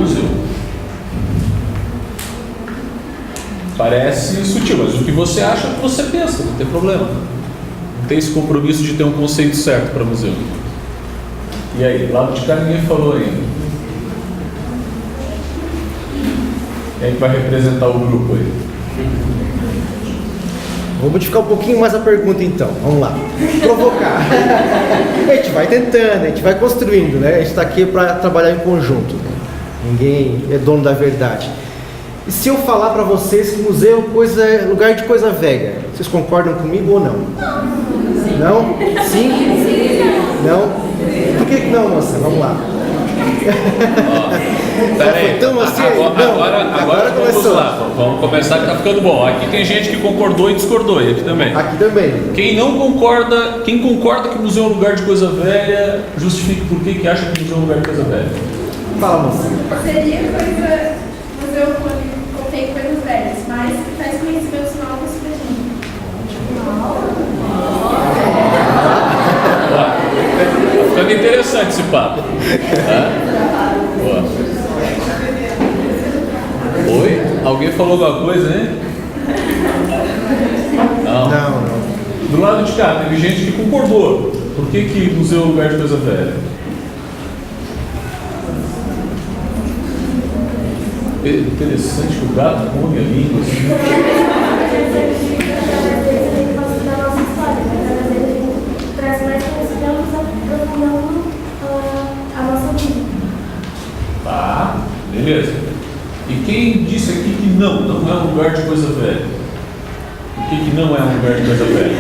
museu. Parece sutil, mas o que você acha é o que você pensa, não tem problema. Não tem esse compromisso de ter um conceito certo para museu. E aí, lado de cá ninguém falou ainda. Quem é que vai representar o grupo aí? Vou modificar um pouquinho mais a pergunta então, vamos lá. Provocar. A gente vai tentando, a gente vai construindo, né? A gente está aqui para trabalhar em conjunto. Ninguém é dono da verdade. E se eu falar para vocês que museu é lugar de coisa velha, vocês concordam comigo ou não? Não? Sim? Não? Por que não, moça? Vamos lá. Peraí, agora começou. Vamos lá, vamos começar que tá ficando bom. Aqui tem gente que concordou e discordou, e aqui também. Aqui também. Quem concorda que o museu é um lugar de coisa velha, justifique por que acha que o museu é um lugar de coisa velha. Fala, moça. Seria museu contém coisas velhas, mas que traz conhecimentos novos pra gente. Tá ficando interessante esse papo. Boa. Oi? Alguém falou alguma coisa, hein? Não. Do lado de cá, teve gente que concordou. Por que museu é um lugar de coisa velha? Interessante que o gato come a língua assim. Tá, beleza. E quem disse aqui que não é um lugar de coisa velha? Por que não é um lugar de coisa velha?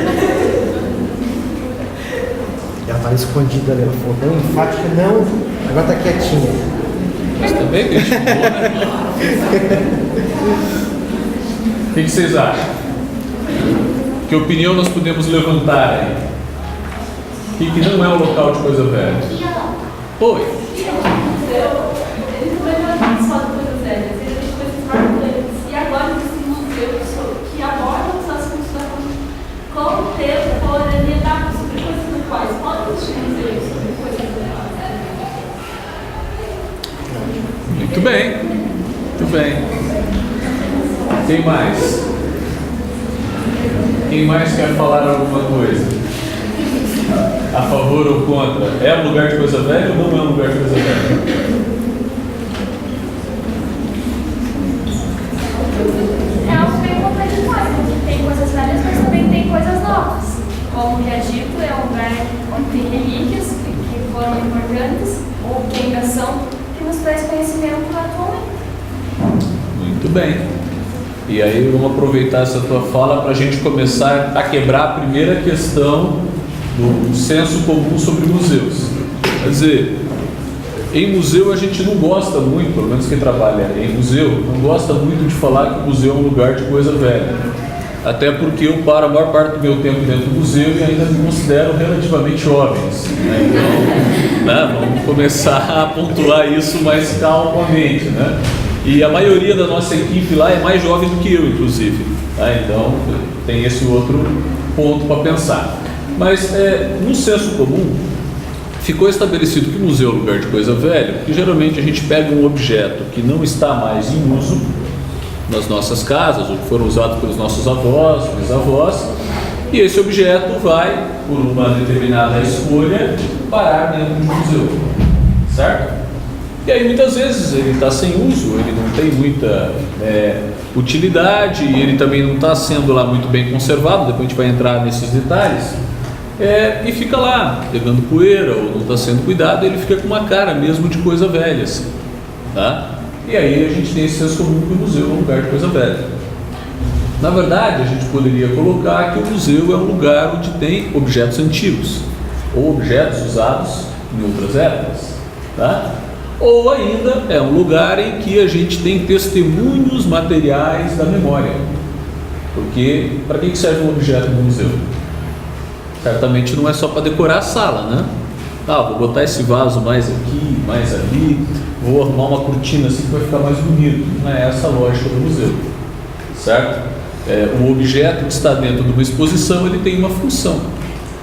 Ela estava escondida ali, ela falou não, enfática não, agora está quietinha. Mas também tem gente boa, né? O que vocês acham? Que opinião nós podemos levantar aí? Que não é um local de coisa velha? Oi. Ele também não é só de coisas velhas, ele tem coisas marcantes. E agora existem museus que abordam os assuntos com o tempo, podem lidar sobre coisas atuais. Pode existir museus sobre coisas atuais. Muito bem. Quem mais? Quem mais quer falar alguma coisa? A favor ou contra? É um lugar de coisa velha ou não é um lugar de coisa velha? É algo bem contraditório, porque tem coisas velhas, mas também tem coisas novas. Como já dito, é um lugar onde tem relíquias que foram importantes ou que ainda são, que nos traz conhecimento atualmente. Muito bem. E aí vamos aproveitar essa tua fala para a gente começar a quebrar a primeira questão do senso comum sobre museus. Quer dizer, em museu a gente não gosta muito, pelo menos quem trabalha em museu, não gosta muito de falar que o museu é um lugar de coisa velha. Até porque eu paro a maior parte do meu tempo dentro do museu e ainda me considero relativamente jovens. Né? Então, vamos começar a pontuar isso mais calmamente. Né? E a maioria da nossa equipe lá é mais jovem do que eu, inclusive. Tá? Então, tem esse outro ponto para pensar. Mas, no senso comum, ficou estabelecido que o museu é um lugar de coisa velha, porque geralmente a gente pega um objeto que não está mais em uso nas nossas casas, ou que foram usados pelos nossos avós, bisavós, e esse objeto vai, por uma determinada escolha, parar dentro de um museu, certo? E aí muitas vezes ele está sem uso, ele não tem muita utilidade, e ele também não está sendo lá muito bem conservado, depois a gente vai entrar nesses detalhes, e fica lá, pegando poeira, ou não está sendo cuidado, ele fica com uma cara mesmo de coisa velha, assim, tá? E aí a gente tem esse senso comum que o museu é um lugar de coisa velha. Na verdade, a gente poderia colocar que o museu é um lugar onde tem objetos antigos, ou objetos usados em outras épocas, tá? Ou ainda é um lugar em que a gente tem testemunhos materiais da memória. Porque, para que serve um objeto no museu? Certamente não é só para decorar a sala, né? Vou botar esse vaso mais aqui, mais ali, vou arrumar uma cortina assim que vai ficar mais bonito. Não é essa a lógica do museu, certo? O objeto que está dentro de uma exposição, ele tem uma função,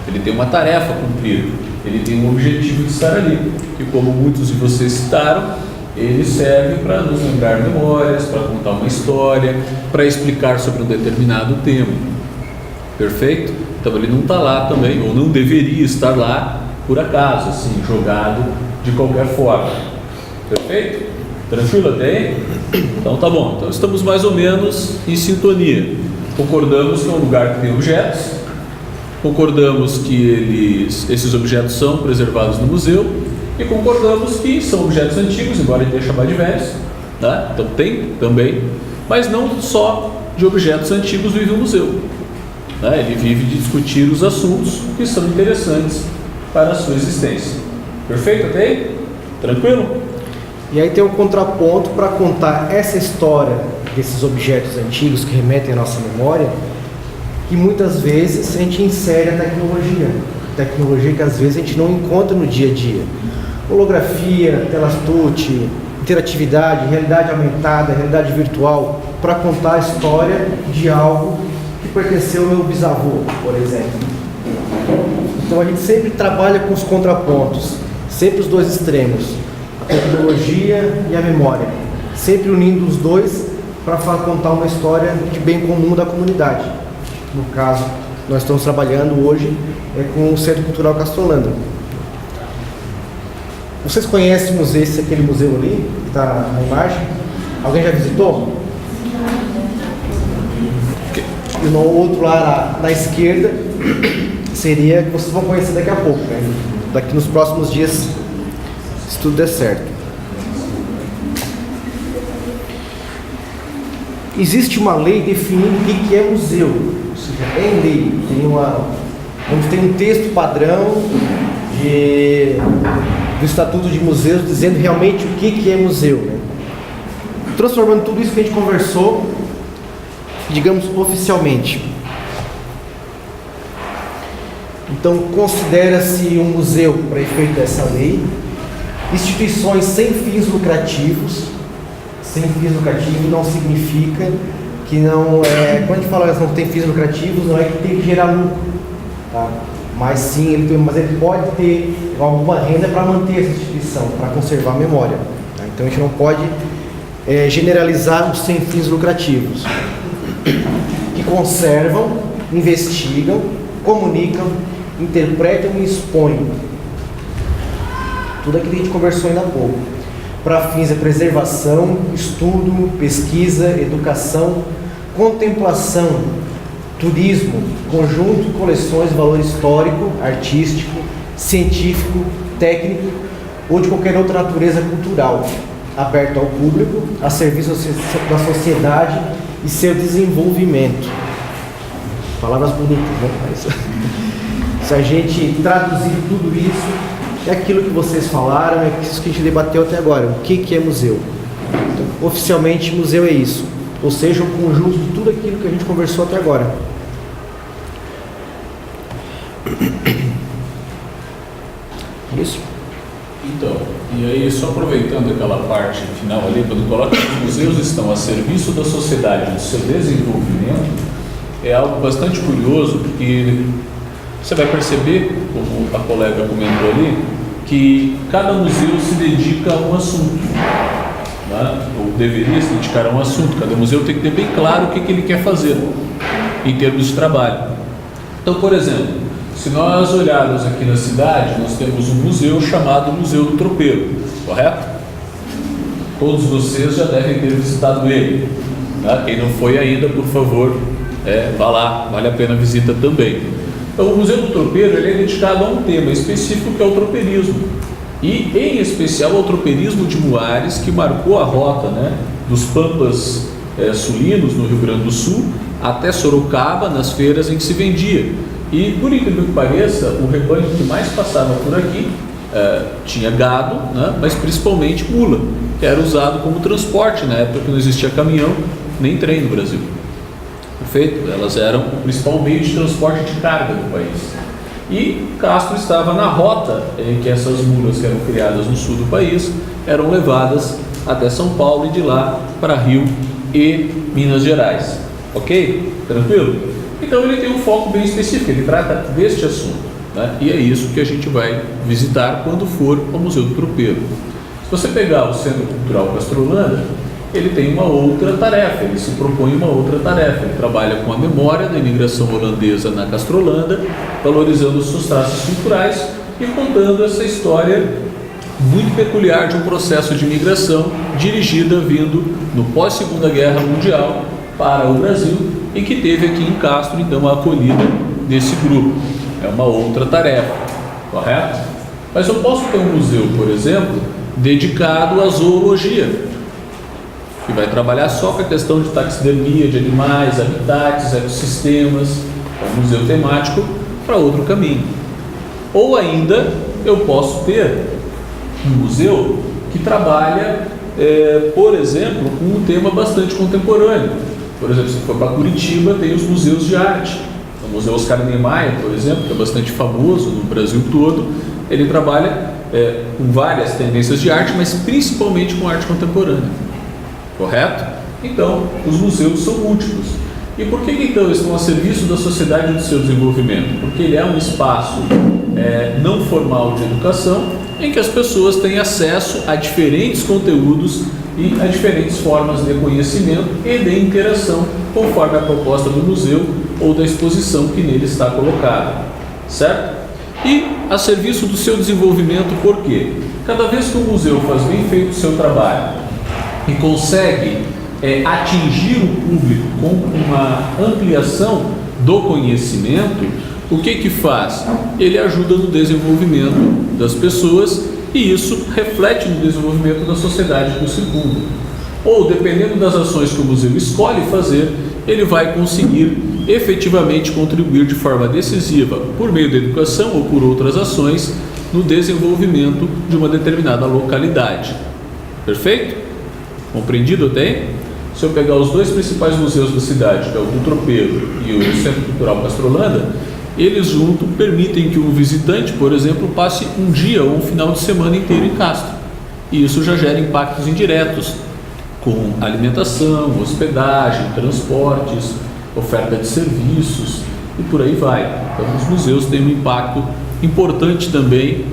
ele tem uma tarefa a cumprir, ele tem um objetivo de estar ali, que como muitos de vocês citaram, Ele serve para nos lembrar memórias, para contar uma história, para explicar sobre um determinado tema. Perfeito? Então ele não está lá também, ou não deveria estar lá por acaso, assim, jogado de qualquer forma. Perfeito? Tranquilo até aí? Então tá bom. Então estamos mais ou menos em sintonia. Concordamos que é um lugar que tem objetos, concordamos que esses objetos são preservados no museu e concordamos que são objetos antigos, embora a gente tenha chamado de velhos, né? Então tem também, mas não só de objetos antigos vive o museu, né? Ele vive de discutir os assuntos que são interessantes para a sua existência. Perfeito até aí? Tranquilo? E aí tem um contraponto para contar essa história desses objetos antigos que remetem à nossa memória, que muitas vezes a gente insere a tecnologia que às vezes a gente não encontra no dia a dia. Holografia, telas touch, interatividade, realidade aumentada, realidade virtual, para contar a história de algo que pertenceu ao meu bisavô, por exemplo. Então a gente sempre trabalha com os contrapontos, sempre os dois extremos, a tecnologia e a memória, sempre unindo os dois para contar uma história de bem comum da comunidade. No caso, nós estamos trabalhando hoje com o Centro Cultural Castro Holanda. Vocês conhecem o museu, aquele museu ali, que está na imagem? Alguém já visitou? E no outro lá na esquerda seria que vocês vão conhecer daqui a pouco, né? Daqui nos próximos dias, se tudo der certo. Existe uma lei definindo o que é museu, ou seja, é lei, onde tem um texto padrão do Estatuto de Museus dizendo realmente o que é museu, né? Transformando tudo isso que a gente conversou, digamos, oficialmente. Então, considera-se um museu, para efeito dessa lei, instituições sem fins lucrativos. Sem fins lucrativos não significa que não é... Quando a gente fala que não tem fins lucrativos, não é que tem que gerar lucro, tá? Mas sim, ele pode ter alguma renda para manter essa instituição, para conservar a memória, tá? Então a gente não pode generalizar os sem fins lucrativos, que conservam, investigam, comunicam, interpretam e expõem. Tudo aquilo que a gente conversou ainda há pouco. Para fins de preservação, estudo, pesquisa, educação, contemplação, turismo, conjunto, coleções de valor histórico, artístico, científico, técnico ou de qualquer outra natureza cultural, aberto ao público, a serviço da sociedade e seu desenvolvimento. Palavras bonitas, né? Mas, se a gente traduzir tudo isso, é aquilo que vocês falaram, é isso que a gente debateu até agora. O que é museu? Então, oficialmente, museu é isso. Ou seja, um conjunto de tudo aquilo que a gente conversou até agora. Isso? Então, e aí só aproveitando aquela parte final ali, quando coloca que os museus estão a serviço da sociedade, do seu desenvolvimento, é algo bastante curioso, porque você vai perceber, como a colega comentou ali, que cada museu se dedica a um assunto, né? Ou deveria se dedicar a um assunto. Cada museu tem que ter bem claro o que ele quer fazer em termos de trabalho. Então, por exemplo, se nós olharmos aqui na cidade, nós temos um museu chamado Museu do Tropeiro, correto? Todos vocês já devem ter visitado ele, né? Quem não foi ainda, por favor, vá lá, vale a pena a visita também. Então, o Museu do Tropeiro ele é dedicado a um tema específico que é o tropeirismo, e em especial ao tropeirismo de Muares, que marcou a rota, né, dos Pampas sulinos no Rio Grande do Sul até Sorocaba, nas feiras em que se vendia. E, por incrível que pareça, o rebanho que mais passava por aqui tinha gado, né, mas principalmente mula, que era usado como transporte na época que não existia caminhão nem trem no Brasil. Perfeito? Elas eram o principal meio de transporte de carga do país. E Castro estava na rota em que essas mulas que eram criadas no sul do país eram levadas até São Paulo e de lá para Rio e Minas Gerais. Ok? Tranquilo? Então ele tem um foco bem específico, ele trata deste assunto, né? E é isso que a gente vai visitar quando for ao Museu do Tropeiro. Se você pegar o Centro Cultural Castrolanda, ele tem uma outra tarefa, ele se propõe uma outra tarefa. Ele trabalha com a memória da imigração holandesa na Castrolanda, valorizando os seus traços culturais e contando essa história muito peculiar de um processo de imigração dirigida vindo no pós-Segunda Guerra Mundial para o Brasil e que teve aqui em Castro, então, a acolhida desse grupo. É uma outra tarefa, correto? Mas eu posso ter um museu, por exemplo, dedicado à zoologia, que vai trabalhar só com a questão de taxidermia de animais, habitats, ecossistemas, um museu temático para outro caminho. Ou ainda eu posso ter um museu que trabalha, por exemplo, com um tema bastante contemporâneo. Por exemplo, se for para Curitiba, tem os museus de arte. O Museu Oscar Niemeyer, por exemplo, que é bastante famoso no Brasil todo, ele trabalha com várias tendências de arte, mas principalmente com arte contemporânea. Correto? Então, os museus são múltiplos. E por que então estão a serviço da sociedade e do seu desenvolvimento? Porque ele é um espaço não formal de educação em que as pessoas têm acesso a diferentes conteúdos e a diferentes formas de conhecimento e de interação conforme a proposta do museu ou da exposição que nele está colocada, certo? E a serviço do seu desenvolvimento, por quê? Cada vez que o museu faz bem feito o seu trabalho e consegue atingir o público com uma ampliação do conhecimento, o que faz? Ele ajuda no desenvolvimento das pessoas e isso reflete no desenvolvimento da sociedade que o circunda. Ou, dependendo das ações que o museu escolhe fazer, ele vai conseguir efetivamente contribuir de forma decisiva, por meio da educação ou por outras ações, no desenvolvimento de uma determinada localidade. Perfeito? Compreendido até? Se eu pegar os dois principais museus da cidade, que é o do Tropeiro e o Centro Cultural Castrolanda, eles juntos permitem que um visitante, por exemplo, passe um dia ou um final de semana inteiro em Castro. E isso já gera impactos indiretos, com alimentação, hospedagem, transportes, oferta de serviços e por aí vai. Então, os museus têm um impacto importante também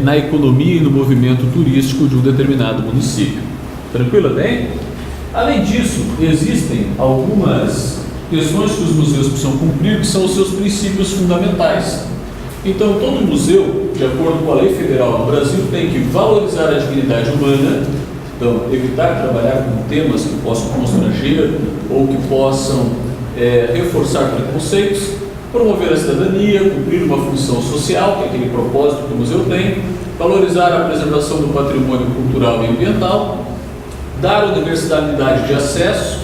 na economia e no movimento turístico de um determinado município. Tranquilo, bem? Além disso, existem algumas questões que os museus precisam cumprir, que são os seus princípios fundamentais. Então, todo museu, de acordo com a lei federal no Brasil, tem que valorizar a dignidade humana, então, evitar trabalhar com temas que possam constranger ou que possam reforçar preconceitos, promover a cidadania, cumprir uma função social, que é aquele propósito que o museu tem, valorizar a preservação do patrimônio cultural e ambiental, dar universalidade de acesso,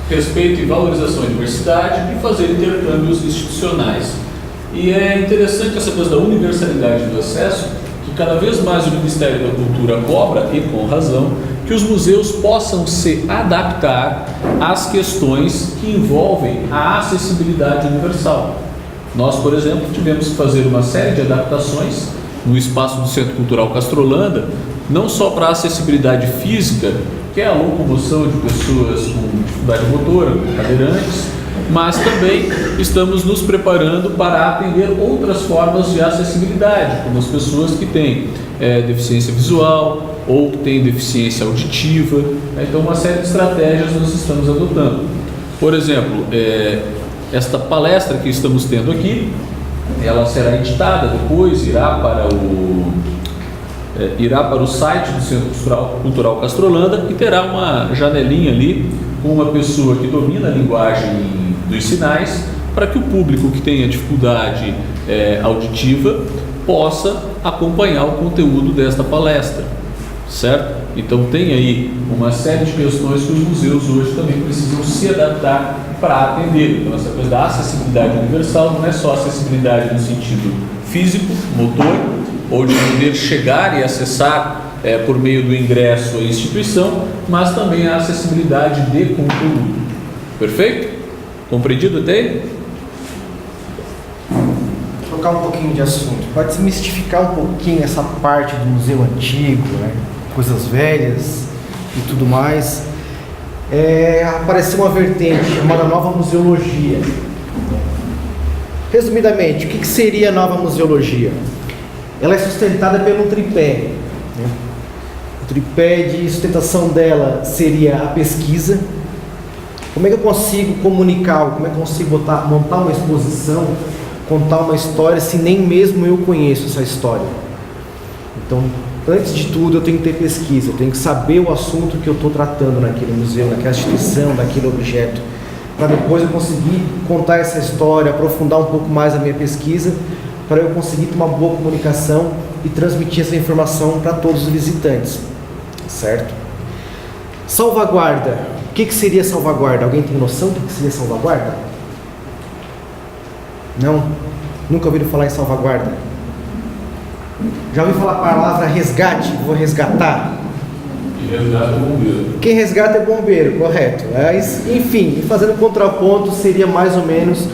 respeito e valorização à diversidade e fazer intercâmbios institucionais. E é interessante essa coisa da universalidade do acesso, que cada vez mais o Ministério da Cultura cobra, e com razão, que os museus possam se adaptar às questões que envolvem a acessibilidade universal. Nós, por exemplo, tivemos que fazer uma série de adaptações no espaço do Centro Cultural Castrolanda, não só para a acessibilidade física, que é a locomoção de pessoas com dificuldade motora, cadeirantes, mas também estamos nos preparando para atender outras formas de acessibilidade, como as pessoas que têm deficiência visual ou que têm deficiência auditiva. Então, uma série de estratégias nós estamos adotando. Por exemplo, esta palestra que estamos tendo aqui, ela será editada depois, irá para o site do Centro Cultural Castrolanda e terá uma janelinha ali com uma pessoa que domina a linguagem dos sinais, para que o público que tenha dificuldade auditiva possa acompanhar o conteúdo desta palestra, certo? Então tem aí uma série de questões que os museus hoje também precisam se adaptar para atender. Então essa coisa da acessibilidade universal não é só acessibilidade no sentido físico, motor, ou de poder chegar e acessar por meio do ingresso à instituição, mas também a acessibilidade de conteúdo. Perfeito? Compreendido até aí? Trocar um pouquinho de assunto. Pode desmistificar um pouquinho essa parte do museu antigo, né? Coisas velhas e tudo mais. Apareceu uma vertente chamada Nova Museologia. Resumidamente, o que seria a Nova Museologia? Ela é sustentada pelo tripé, né? O tripé de sustentação dela seria a pesquisa. Como é que eu consigo comunicar, como é que eu consigo montar uma exposição, contar uma história, se nem mesmo eu conheço essa história? Então, antes de tudo, eu tenho que ter pesquisa, eu tenho que saber o assunto que eu estou tratando naquele museu, naquela instituição, naquele objeto, para depois eu conseguir contar essa história, aprofundar um pouco mais a minha pesquisa, para eu conseguir ter uma boa comunicação e transmitir essa informação para todos os visitantes, certo? Salvaguarda. O que seria salvaguarda? Alguém tem noção do que seria salvaguarda? Não? Nunca ouviram falar em salvaguarda? Já ouviu falar a palavra resgate? Vou resgatar? E resgata é bombeiro. Quem resgata é bombeiro, correto. Mas, enfim, fazendo contraponto, seria mais ou menos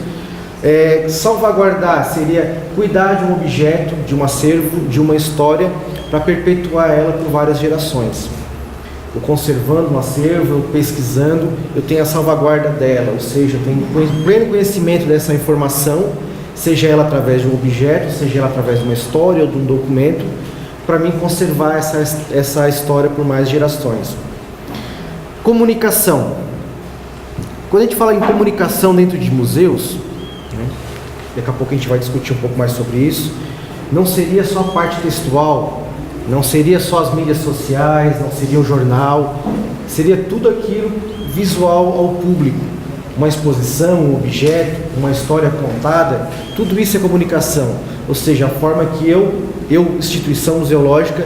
salvaguardar, seria cuidar de um objeto, de um acervo, de uma história, para perpetuar ela por várias gerações. Eu conservando um acervo, eu pesquisando, eu tenho a salvaguarda dela, ou seja, eu tenho pleno conhecimento dessa informação, seja ela através de um objeto, seja ela através de uma história ou de um documento, para mim conservar essa história por mais gerações. Comunicação. Quando a gente fala em comunicação dentro de museus, né, daqui a pouco a gente vai discutir um pouco mais sobre isso, não seria só a parte textual, não seria só as mídias sociais, não seria o jornal, seria tudo aquilo visual ao público. Uma exposição, um objeto, uma história contada, tudo isso é comunicação. Ou seja, a forma que eu, instituição museológica,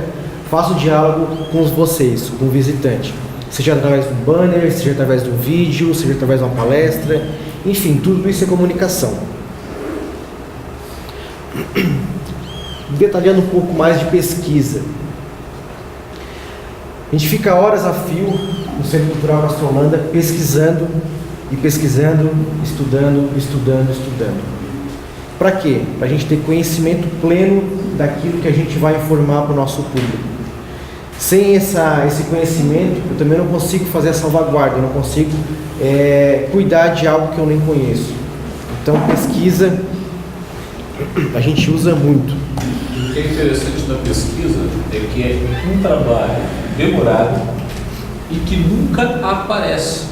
faço diálogo com vocês, com o visitante. Seja através do banner, seja através do vídeo, seja através de uma palestra, enfim, tudo isso é comunicação. Detalhando um pouco mais de pesquisa. A gente fica horas a fio no Centro Cultural Castrolanda pesquisando, estudando. Para quê? Para a gente ter conhecimento pleno daquilo que a gente vai informar para o nosso público. Sem esse conhecimento, eu também não consigo fazer a salvaguarda, eu não consigo cuidar de algo que eu nem conheço. Então, pesquisa a gente usa muito. O que é interessante na pesquisa é que é um trabalho demorado e que nunca aparece.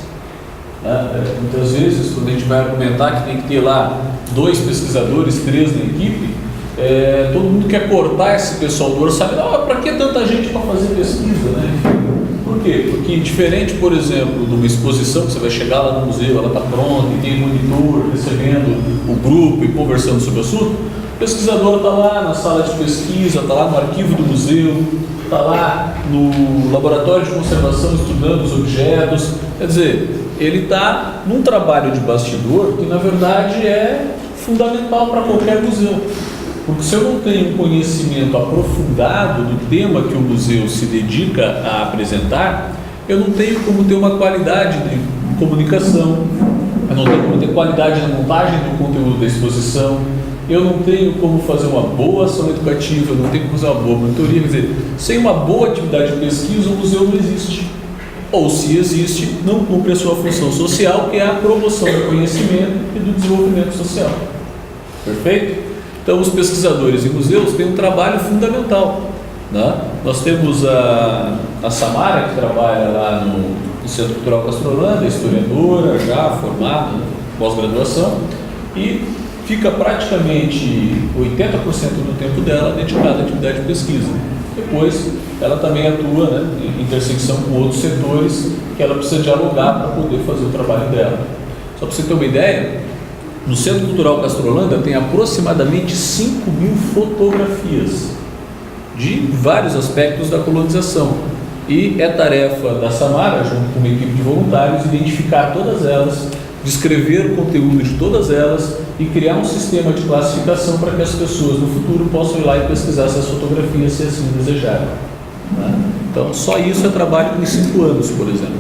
Muitas vezes, quando a gente vai argumentar que tem que ter lá 2 pesquisadores, 3 na equipe, todo mundo quer cortar esse pessoal do orçamento. Para que tanta gente para fazer pesquisa, né? Por quê? Porque diferente, por exemplo, de uma exposição que você vai chegar lá no museu, ela está pronta e tem um monitor recebendo o grupo e conversando sobre o assunto, o pesquisador está lá na sala de pesquisa, está lá no arquivo do museu, está lá no laboratório de conservação estudando os objetos. Quer dizer, ele está num trabalho de bastidor que na verdade é fundamental para qualquer museu. Porque se eu não tenho um conhecimento aprofundado do tema que o museu se dedica a apresentar, eu não tenho como ter uma qualidade de comunicação, eu não tenho como ter qualidade na montagem do conteúdo da exposição, eu não tenho como fazer uma boa ação educativa, eu não tenho como fazer uma boa monitoria. Quer dizer, sem uma boa atividade de pesquisa, o museu não existe. Ou, se existe, não cumpre a sua função social, que é a promoção do conhecimento e do desenvolvimento social. Perfeito? Então, os pesquisadores em museus têm um trabalho fundamental, né? Nós temos a Samara, que trabalha lá no Centro Cultural Castrolanda, historiadora, já formada, pós-graduação, e fica praticamente 80% do tempo dela dedicado à atividade de pesquisa. Depois, ela também atua, né, em intersecção com outros setores que ela precisa dialogar para poder fazer o trabalho dela. Só para você ter uma ideia, no Centro Cultural Castrolanda tem aproximadamente 5.000 fotografias de vários aspectos da colonização. E é tarefa da Samara, junto com uma equipe de voluntários, identificar todas elas, descrever o conteúdo de todas elas e criar um sistema de classificação para que as pessoas no futuro possam ir lá e pesquisar essas fotografias se assim desejarem. Né? Então, só isso é trabalho em 5 anos, por exemplo.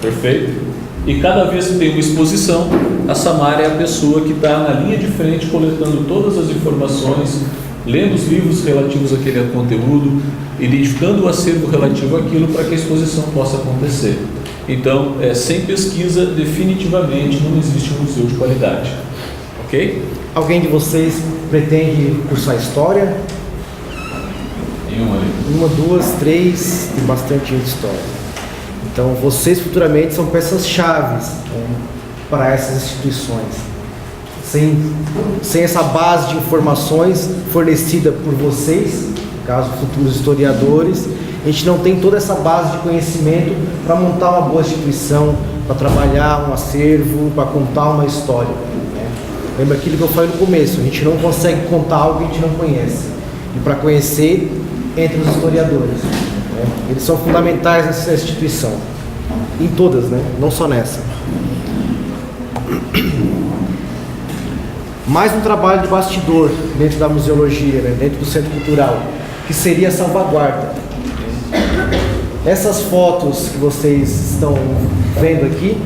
Perfeito? E cada vez que tem uma exposição, a Samara é a pessoa que está na linha de frente coletando todas as informações, lendo os livros relativos àquele conteúdo, identificando o acervo relativo àquilo para que a exposição possa acontecer. Então, sem pesquisa, definitivamente não existe um museu de qualidade. Ok? Alguém de vocês pretende cursar História? Nenhum ali. uma, duas, três, tem bastante gente de história. Então, vocês futuramente são peças-chave, né, para essas instituições. Sem essa base de informações fornecida por vocês, no caso, futuros historiadores, a gente não tem toda essa base de conhecimento para montar uma boa instituição, para trabalhar um acervo, para contar uma história, né? Lembra aquilo que eu falei no começo, a gente não consegue contar algo que a gente não conhece. E para conhecer, entre os historiadores, né? Eles são fundamentais nessa instituição, em todas, né? Não só nessa. Mais um trabalho de bastidor dentro da museologia, né? Dentro do Centro Cultural, que seria a salvaguarda. Essas fotos que vocês estão vendo aqui,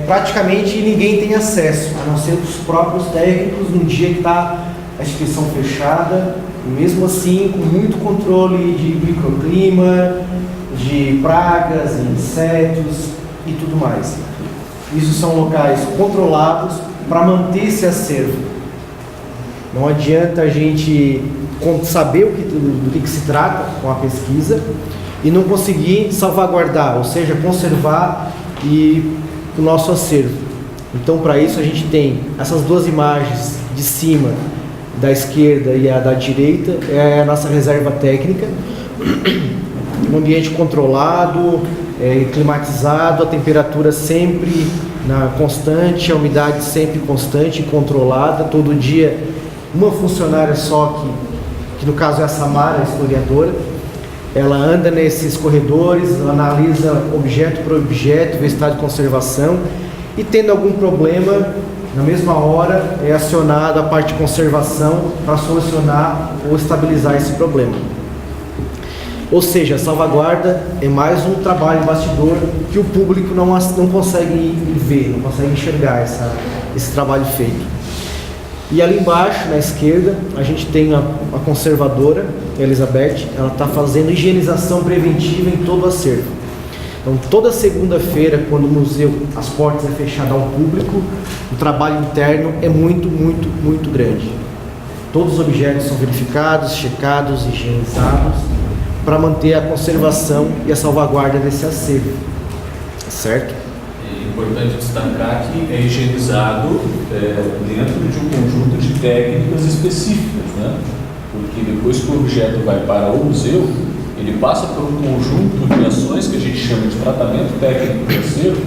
praticamente ninguém tem acesso, a não ser os próprios técnicos no dia que está a instituição fechada, e mesmo assim com muito controle de microclima, de pragas, insetos e tudo mais. Isso são locais controlados para manter esse acervo. Não adianta a gente saber do que se trata com a pesquisa e não conseguir salvaguardar, ou seja, conservar o nosso acervo. Então, para isso, a gente tem essas duas imagens de cima, da esquerda e a da direita, é a nossa reserva técnica, um ambiente controlado, climatizado, a temperatura sempre constante, a umidade sempre constante e controlada. Todo dia, uma funcionária só que no caso é a Samara, a historiadora, ela anda nesses corredores, analisa objeto por objeto, vê estado de conservação, e tendo algum problema, na mesma hora é acionada a parte de conservação para solucionar ou estabilizar esse problema. Ou seja, a salvaguarda é mais um trabalho de bastidor que o público não consegue ver, não consegue enxergar esse trabalho feito. E ali embaixo, na esquerda, a gente tem a conservadora, Elizabeth. Ela está fazendo higienização preventiva em todo o acervo. Então, toda segunda-feira, quando o museu, as portas é fechado ao público, o trabalho interno é muito, muito, muito grande. Todos os objetos são verificados, checados, higienizados, para manter a conservação e a salvaguarda desse acervo. Certo? É importante destacar que é higienizado dentro de um conjunto de técnicas específicas, né? Porque depois que o objeto vai para o museu, ele passa por um conjunto de ações que a gente chama de tratamento técnico do acervo,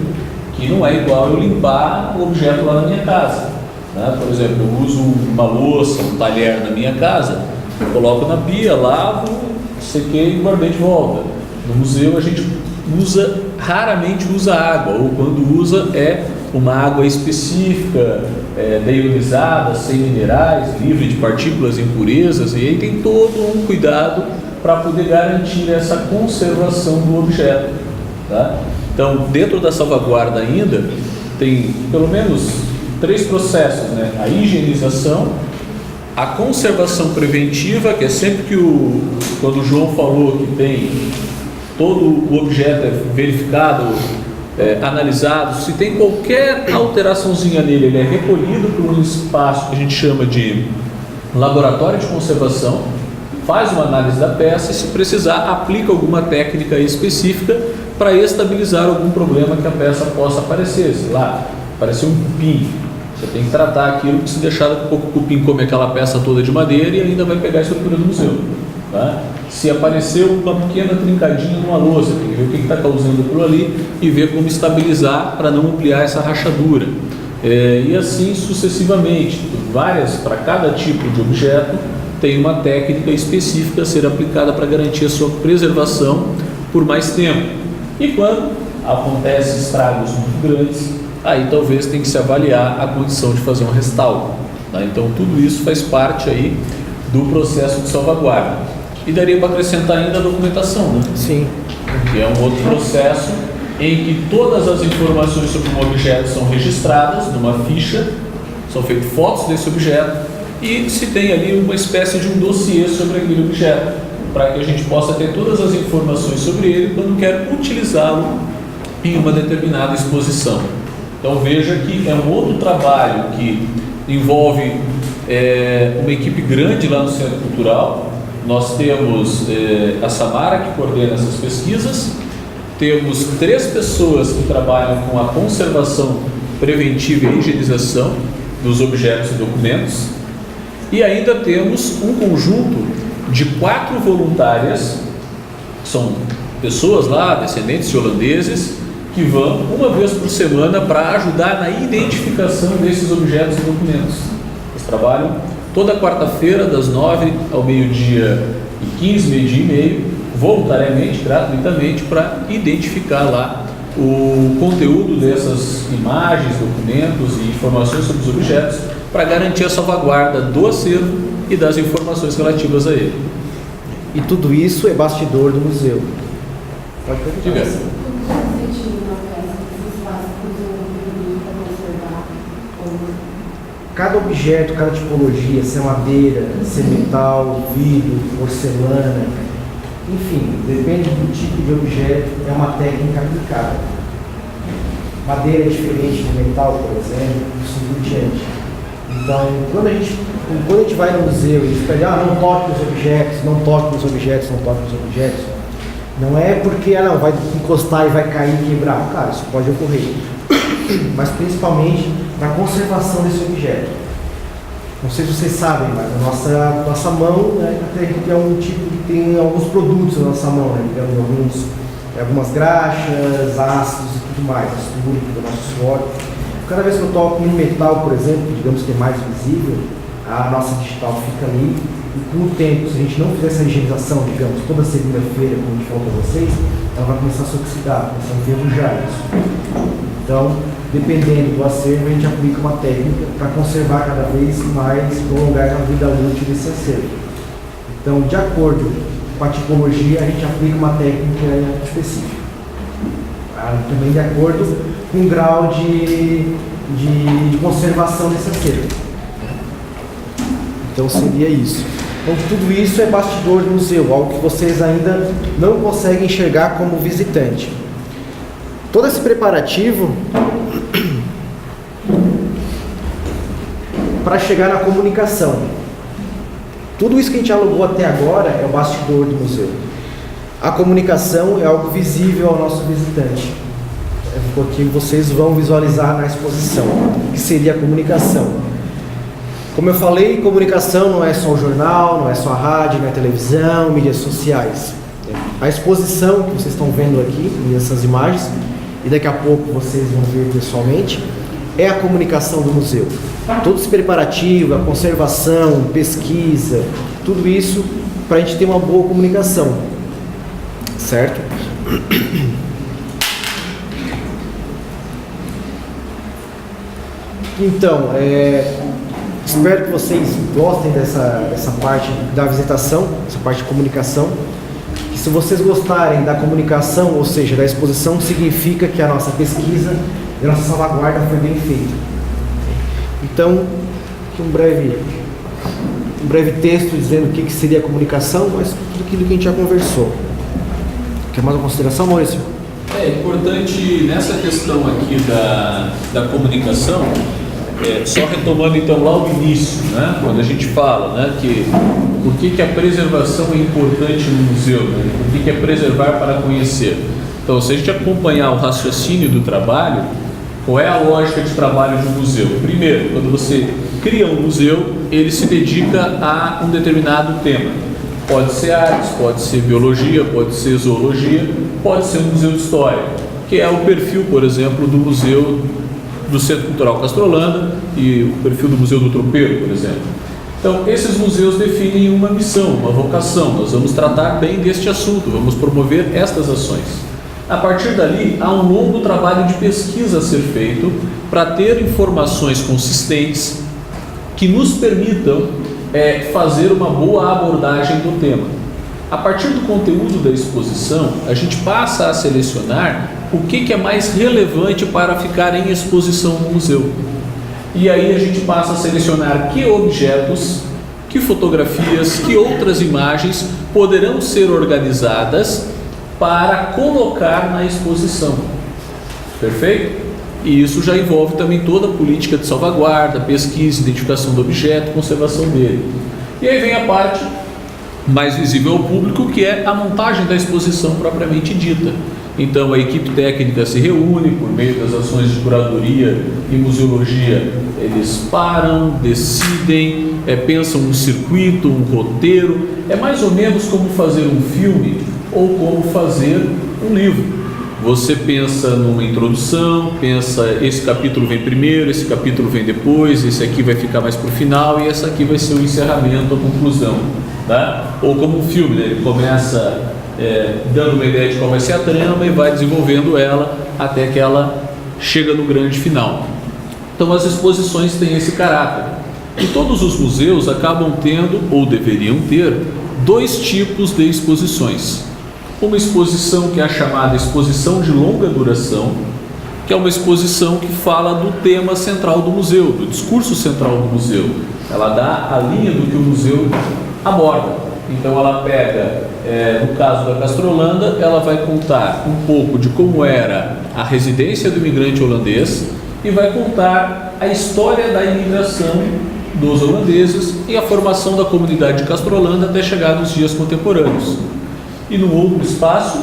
que não é igual eu limpar o objeto lá na minha casa, né? Por exemplo, eu uso uma louça, um talher na minha casa, eu coloco na pia, lavo, sequei e guardei de volta. No museu a gente raramente usa água, ou quando usa é uma água específica, deionizada, sem minerais, livre de partículas e impurezas, e aí tem todo um cuidado para poder garantir essa conservação do objeto, tá? Então, dentro da salvaguarda ainda, tem pelo menos 3 processos, né? A higienização, a conservação preventiva, que é sempre quando o João falou que tem todo o objeto verificado, analisado, se tem qualquer alteraçãozinha nele, ele é recolhido para um espaço que a gente chama de laboratório de conservação, faz uma análise da peça e, se precisar, aplica alguma técnica específica para estabilizar algum problema que a peça possa aparecer. Sei lá, apareceu um cupim, você tem que tratar aquilo, porque se deixar daqui a pouco o cupim come aquela peça toda de madeira e ainda vai pegar a estrutura do museu, tá? Se apareceu uma pequena trincadinha numa louça, tem que ver o que está causando aquilo ali e ver como estabilizar para não ampliar essa rachadura. E assim sucessivamente, para cada tipo de objeto tem uma técnica específica a ser aplicada para garantir a sua preservação por mais tempo. E quando acontecem estragos muito grandes, aí talvez tenha que se avaliar a condição de fazer um restauro, tá? Então tudo isso faz parte aí do processo de salvaguarda. E daria para acrescentar ainda a documentação, né? Sim. Que é um outro processo em que todas as informações sobre um objeto são registradas numa ficha, são feitas fotos desse objeto e se tem ali uma espécie de um dossiê sobre aquele objeto, para que a gente possa ter todas as informações sobre ele quando quer utilizá-lo em uma determinada exposição. Então veja que é um outro trabalho que envolve uma equipe grande lá no Centro Cultural, nós temos a Samara, que coordena essas pesquisas, temos 3 pessoas que trabalham com a conservação preventiva e higienização dos objetos e documentos, e ainda temos um conjunto de 4 voluntárias, que são pessoas lá, descendentes de holandeses, que vão uma vez por semana para ajudar na identificação desses objetos e documentos. Eles trabalham toda quarta-feira, das 9 ao meio-dia e 15, meio-dia e meio, voluntariamente, gratuitamente, para identificar lá o conteúdo dessas imagens, documentos e informações sobre os objetos, para garantir a salvaguarda do acervo e das informações relativas a ele. E tudo isso é bastidor do museu. Pode perguntar. Diga. Cada objeto, cada tipologia, se é madeira, se é metal, vidro, porcelana, enfim, depende do tipo de objeto, é uma técnica aplicada. Madeira é diferente de metal, por exemplo, assim por diante. Então, quando a gente vai no museu e diz para não toque nos objetos, não toque nos objetos, não toque nos objetos, não é porque vai encostar e vai cair e quebrar. Cara, isso pode ocorrer. Mas principalmente na conservação desse objeto. Não sei se vocês sabem, mas a nossa mão, né, até é um tipo que tem alguns produtos na nossa mão, né, digamos, algumas graxas, ácidos e tudo mais, ácido úrico do nosso suor. Cada vez que eu toco em metal, por exemplo, digamos que é mais visível, a nossa digital fica ali, e com o tempo, se a gente não fizer essa higienização, digamos, toda segunda-feira, como a gente falou para vocês, ela vai começar a se oxidar, começar a enferrujar isso. Então, dependendo do acervo, a gente aplica uma técnica para conservar cada vez mais, prolongar a vida útil desse acervo. Então, de acordo com a tipologia, a gente aplica uma técnica específica. Também de acordo com o grau de conservação desse acervo. Então, seria isso. Então, tudo isso é bastidor do museu, algo que vocês ainda não conseguem enxergar como visitante. Todo esse preparativo para chegar na comunicação. Tudo isso que a gente alugou até agora é o bastidor do museu. A comunicação é algo visível ao nosso visitante, porque vocês vão visualizar na exposição, que seria a comunicação. Como eu falei, comunicação não é só o jornal, não é só a rádio, não é televisão, mídias sociais. A exposição que vocês estão vendo aqui, nessas imagens, e daqui a pouco vocês vão ver pessoalmente, é a comunicação do museu. Todo esse preparativo, a conservação, pesquisa, tudo isso para a gente ter uma boa comunicação, certo? Então, espero que vocês gostem dessa parte da visitação, essa parte de comunicação. Que se vocês gostarem da comunicação, ou seja, da exposição, significa que a nossa pesquisa e a nossa salvaguarda foi bem feita. Então, aqui um breve texto dizendo o que seria a comunicação, mas tudo aquilo que a gente já conversou. Quer mais uma consideração, Maurício? É importante nessa questão aqui da comunicação, só retomando então lá o início, né, quando a gente fala, né, que por que a preservação é importante no museu, né, por que é preservar para conhecer. Então, se a gente acompanhar o raciocínio do trabalho, qual é a lógica de trabalho de um museu? Primeiro, quando você cria um museu, ele se dedica a um determinado tema. Pode ser artes, pode ser biologia, pode ser zoologia, pode ser um museu de história, que é o perfil, por exemplo, do museu do Centro Cultural Castro Holanda e o perfil do Museu do Tropeiro, por exemplo. Então, esses museus definem uma missão, uma vocação. Nós vamos tratar bem deste assunto, vamos promover estas ações. A partir dali, há um longo trabalho de pesquisa a ser feito para ter informações consistentes que nos permitam fazer uma boa abordagem do tema. A partir do conteúdo da exposição, a gente passa a selecionar o que é mais relevante para ficar em exposição no museu. E aí a gente passa a selecionar que objetos, que fotografias, que outras imagens poderão ser organizadas para colocar na exposição. Perfeito? E isso já envolve também toda a política de salvaguarda, pesquisa, identificação do objeto, conservação dele. E aí vem a parte mais visível ao público, que é a montagem da exposição propriamente dita. Então a equipe técnica se reúne por meio das ações de curadoria e museologia. Eles param, decidem, pensam um circuito, um roteiro. É mais ou menos como fazer um filme ou como fazer um livro. Você pensa numa introdução, pensa esse capítulo vem primeiro, esse capítulo vem depois, esse aqui vai ficar mais para o final e essa aqui vai ser o encerramento, a conclusão, tá? Ou como um filme, né? Ele começa dando uma ideia de qual vai ser a trama e vai desenvolvendo ela até que ela chega no grande final. Então as exposições têm esse caráter. E todos os museus acabam tendo, ou deveriam ter, dois tipos de exposições. Uma exposição que é a chamada exposição de longa duração, que é uma exposição que fala do tema central do museu, do discurso central do museu. Ela dá a linha do que o museu aborda. Então ela pega, no caso da Castrolanda, ela vai contar um pouco de como era a residência do imigrante holandês e vai contar a história da imigração dos holandeses e a formação da comunidade de Castrolanda até chegar nos dias contemporâneos. E no outro espaço,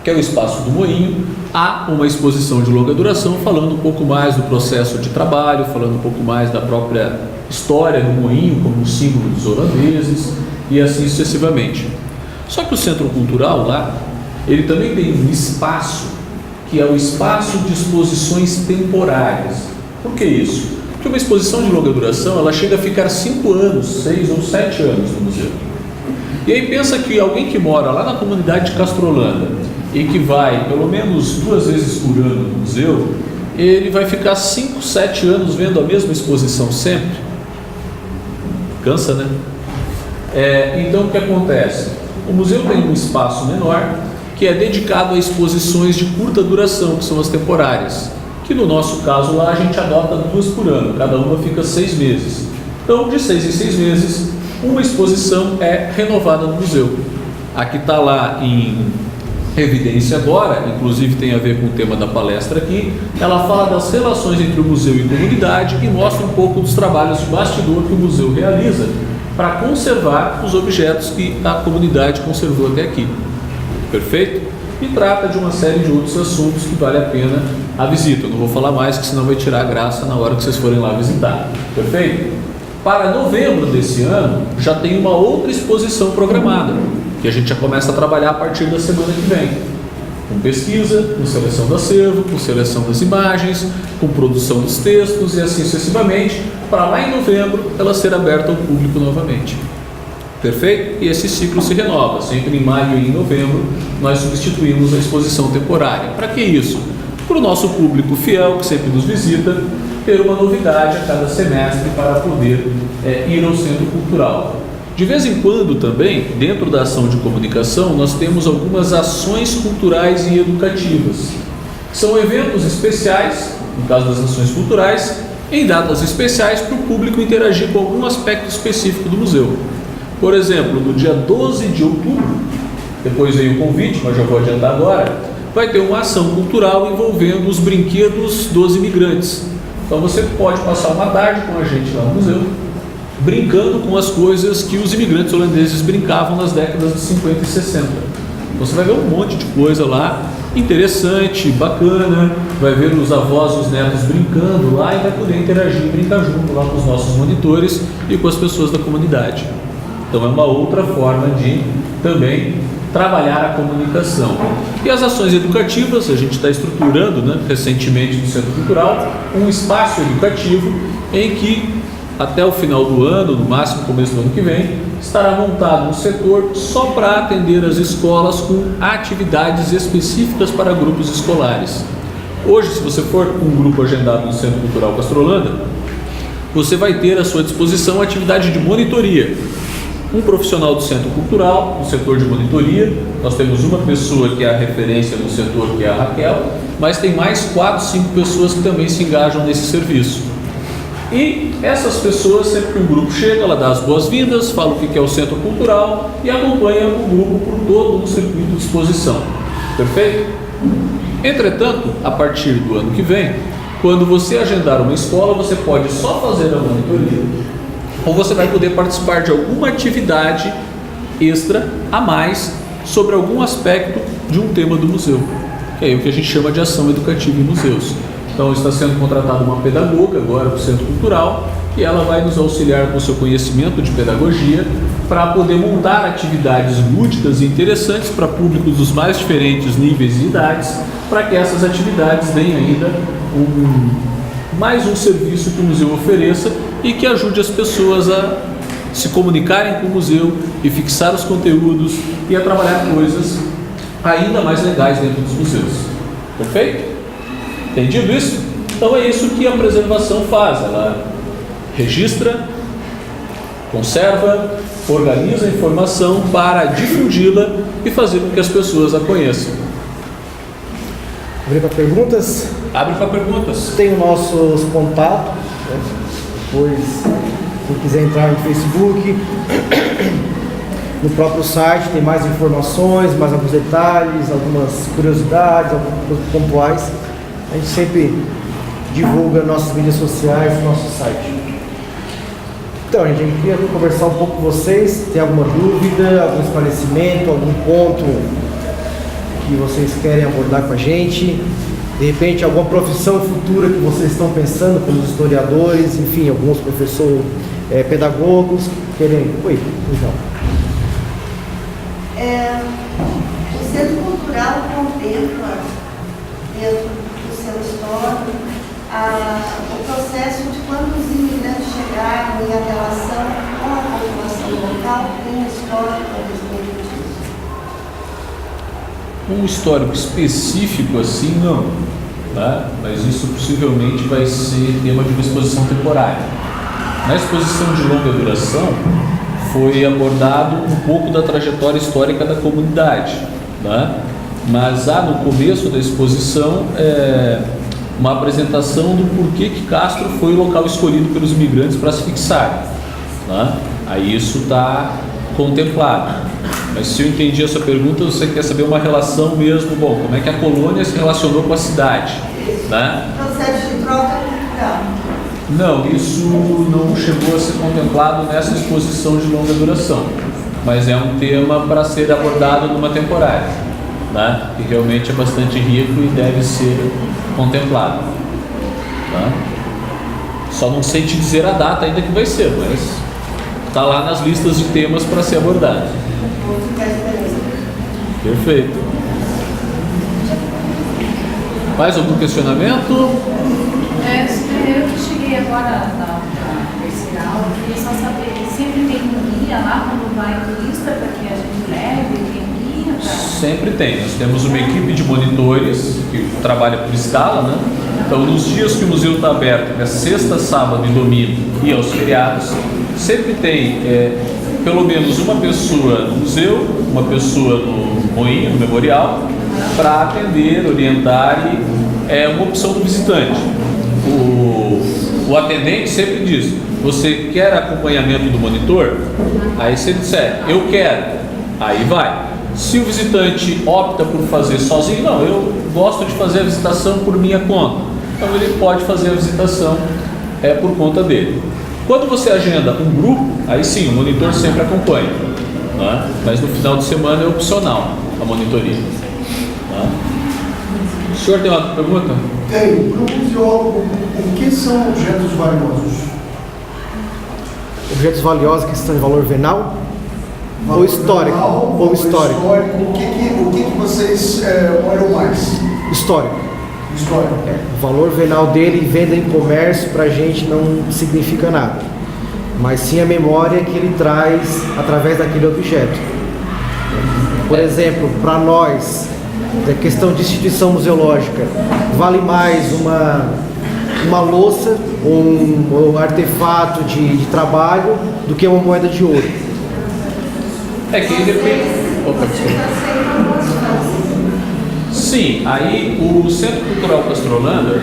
que é o espaço do Moinho, há uma exposição de longa duração falando um pouco mais do processo de trabalho, falando um pouco mais da própria história do Moinho como um símbolo dos holandeses e assim sucessivamente. Só que o Centro Cultural lá, ele também tem um espaço que é o espaço de exposições temporárias. Por que isso? Porque uma exposição de longa duração, ela chega a ficar 5 anos, 6 ou 7 anos no museu. E aí pensa que alguém que mora lá na comunidade de Castrolanda e que vai pelo menos 2 vezes por ano no museu, ele vai ficar 5, 7 anos vendo a mesma exposição sempre? Cansa, né? Então o que acontece? O museu tem um espaço menor que é dedicado a exposições de curta duração, que são as temporárias, que no nosso caso lá a gente adota 2 por ano, cada uma fica 6 meses. Então de 6 em 6 meses, uma exposição é renovada no museu. A que está lá em evidência agora, inclusive tem a ver com o tema da palestra aqui, ela fala das relações entre o museu e a comunidade e mostra um pouco dos trabalhos de bastidor que o museu realiza para conservar os objetos que a comunidade conservou até aqui. Perfeito? E trata de uma série de outros assuntos que vale a pena a visita. Eu não vou falar mais, que senão vai tirar a graça na hora que vocês forem lá visitar. Perfeito? Para novembro desse ano, já tem uma outra exposição programada, que a gente já começa a trabalhar a partir da semana que vem. Com pesquisa, com seleção do acervo, com seleção das imagens, com produção dos textos e assim sucessivamente, para lá em novembro ela ser aberta ao público novamente. Perfeito? E esse ciclo se renova, sempre em maio e em novembro nós substituímos a exposição temporária. Para que isso? Para o nosso público fiel, que sempre nos visita, ter uma novidade a cada semestre para poder ir ao Centro Cultural. De vez em quando também, dentro da ação de comunicação, nós temos algumas ações culturais e educativas. São eventos especiais, no caso das ações culturais, em datas especiais para o público interagir com algum aspecto específico do museu. Por exemplo, no dia 12 de outubro, depois veio o convite, mas já vou adiantar agora, vai ter uma ação cultural envolvendo os brinquedos dos imigrantes. Então você pode passar uma tarde com a gente lá no museu, brincando com as coisas que os imigrantes holandeses brincavam nas décadas de 50 e 60. Você vai ver um monte de coisa lá, interessante, bacana, vai ver os avós e os netos brincando lá e vai poder interagir e brincar junto lá com os nossos monitores e com as pessoas da comunidade. Então é uma outra forma de também trabalhar a comunicação. E as ações educativas, a gente está estruturando, recentemente no Centro Cultural, um espaço educativo em que até o final do ano, no máximo começo do ano que vem, estará montado um setor só para atender as escolas com atividades específicas para grupos escolares. Hoje, se você for com um grupo agendado no Centro Cultural Castrolanda, você vai ter à sua disposição a atividade de monitoria. Um profissional do Centro Cultural, no setor de monitoria, nós temos uma pessoa que é a referência no setor, que é a Raquel, mas tem mais 4, 5 pessoas que também se engajam nesse serviço. E essas pessoas, sempre que um grupo chega, ela dá as boas-vindas, fala o que é o Centro Cultural e acompanha o grupo por todo o circuito de exposição. Perfeito? Entretanto, a partir do ano que vem, quando você agendar uma escola, você pode só fazer a monitoria ou você vai poder participar de alguma atividade extra a mais sobre algum aspecto de um tema do museu, que é o que a gente chama de ação educativa em museus. Então está sendo contratada uma pedagoga agora para o Centro Cultural e ela vai nos auxiliar com o seu conhecimento de pedagogia para poder montar atividades lúdicas e interessantes para públicos dos mais diferentes níveis e idades, para que essas atividades deem ainda mais um serviço que o museu ofereça e que ajude as pessoas a se comunicarem com o museu e fixar os conteúdos e a trabalhar coisas ainda mais legais dentro dos museus. Perfeito? Entendido isso? Então é isso que a preservação faz. Ela registra, conserva, organiza a informação para difundi-la e fazer com que as pessoas a conheçam. Abre para perguntas? Abre para perguntas. Tem os nossos contatos, né? Depois, quem quiser entrar no Facebook, no próprio site tem mais informações, mais alguns detalhes, algumas curiosidades, algumas coisas pontuais. A gente sempre divulga nossas mídias sociais no nosso site. Então, gente, eu queria conversar um pouco com vocês. Tem alguma dúvida, algum esclarecimento, algum ponto que vocês querem abordar com a gente? De repente, alguma profissão futura que vocês estão pensando, como historiadores, enfim, alguns professores, pedagogos que querem... Oi, então. O Centro Cultural contempla, dentro do seu histórico, o processo de quando os imigrantes chegaram e a relação com a população local, tem um histórico a respeito disso. Um histórico específico assim, não, tá? Mas isso possivelmente vai ser tema de uma exposição temporária. Na exposição de longa duração, foi abordado um pouco da trajetória histórica da comunidade, tá? Mas há no começo da exposição uma apresentação do porquê que Castro foi o local escolhido pelos imigrantes para se fixarem, tá? Aí isso está contemplado. Mas se eu entendi a sua pergunta, você quer saber uma relação mesmo, bom, como é que a colônia se relacionou com a cidade, né? Processo de troca cultural. Não, isso não chegou a ser contemplado nessa exposição de longa duração, mas é um tema para ser abordado numa temporária, né? Que realmente é bastante rico e deve ser contemplado, tá? Só não sei te dizer a data ainda que vai ser, mas está lá nas listas de temas para ser abordado. Perfeito. Mais algum questionamento? Eu que cheguei agora na terceira aula, eu queria só saber, sempre tem um guia lá quando vai turista para que a gente leve, tem guia para... Sempre tem. Nós temos uma equipe de monitores que trabalha por escala, né? Então, nos dias que o museu está aberto, que é sexta, sábado e domingo e aos feriados, sempre tem pelo menos uma pessoa no museu, uma pessoa no moinho, no memorial, para atender, orientar e é uma opção do visitante. O atendente sempre diz: você quer acompanhamento do monitor? Aí se ele disser, eu quero, aí vai. Se o visitante opta por fazer sozinho, não, eu gosto de fazer a visitação por minha conta, então ele pode fazer a visitação por conta dele. Quando você agenda um grupo, aí sim, o monitor sempre acompanha, né? Mas no final de semana é opcional a monitoria, né? O senhor tem uma pergunta? Tem. Para o museólogo, o que são objetos valiosos? Objetos valiosos que estão em valor venal? Valor Ou histórico? venal, Ou histórico? O que vocês olham mais? Histórico. Histórico. O valor venal dele em venda em comércio para a gente não significa nada, mas sim a memória que ele traz através daquele objeto. Por exemplo, para nós, a questão de instituição museológica, vale mais uma louça ou um artefato de trabalho do que uma moeda de ouro. É que depende. Opa, desculpa. Sim, aí o Centro Cultural Castrolanda,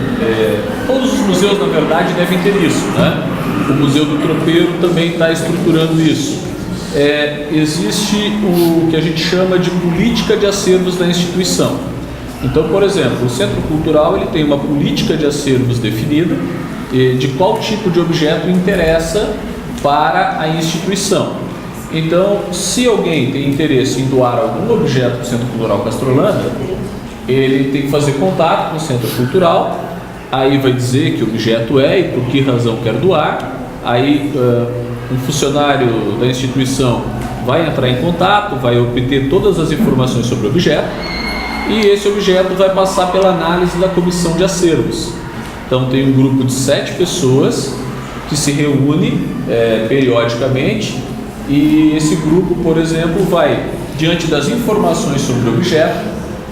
todos os museus na verdade devem ter isso, né? O Museu do Tropeiro também está estruturando isso. Existe o que a gente chama de política de acervos da instituição. Então, por exemplo, o Centro Cultural ele tem uma política de acervos definida de qual tipo de objeto interessa para a instituição. Então, se alguém tem interesse em doar algum objeto do Centro Cultural Castrolanda, ele tem que fazer contato com o Centro Cultural, aí vai dizer que objeto é e por que razão quer doar, aí um funcionário da instituição vai entrar em contato, vai obter todas as informações sobre o objeto, e esse objeto vai passar pela análise da comissão de acervos. Então tem um grupo de 7 pessoas que se reúne periodicamente, e esse grupo, por exemplo, vai, diante das informações sobre o objeto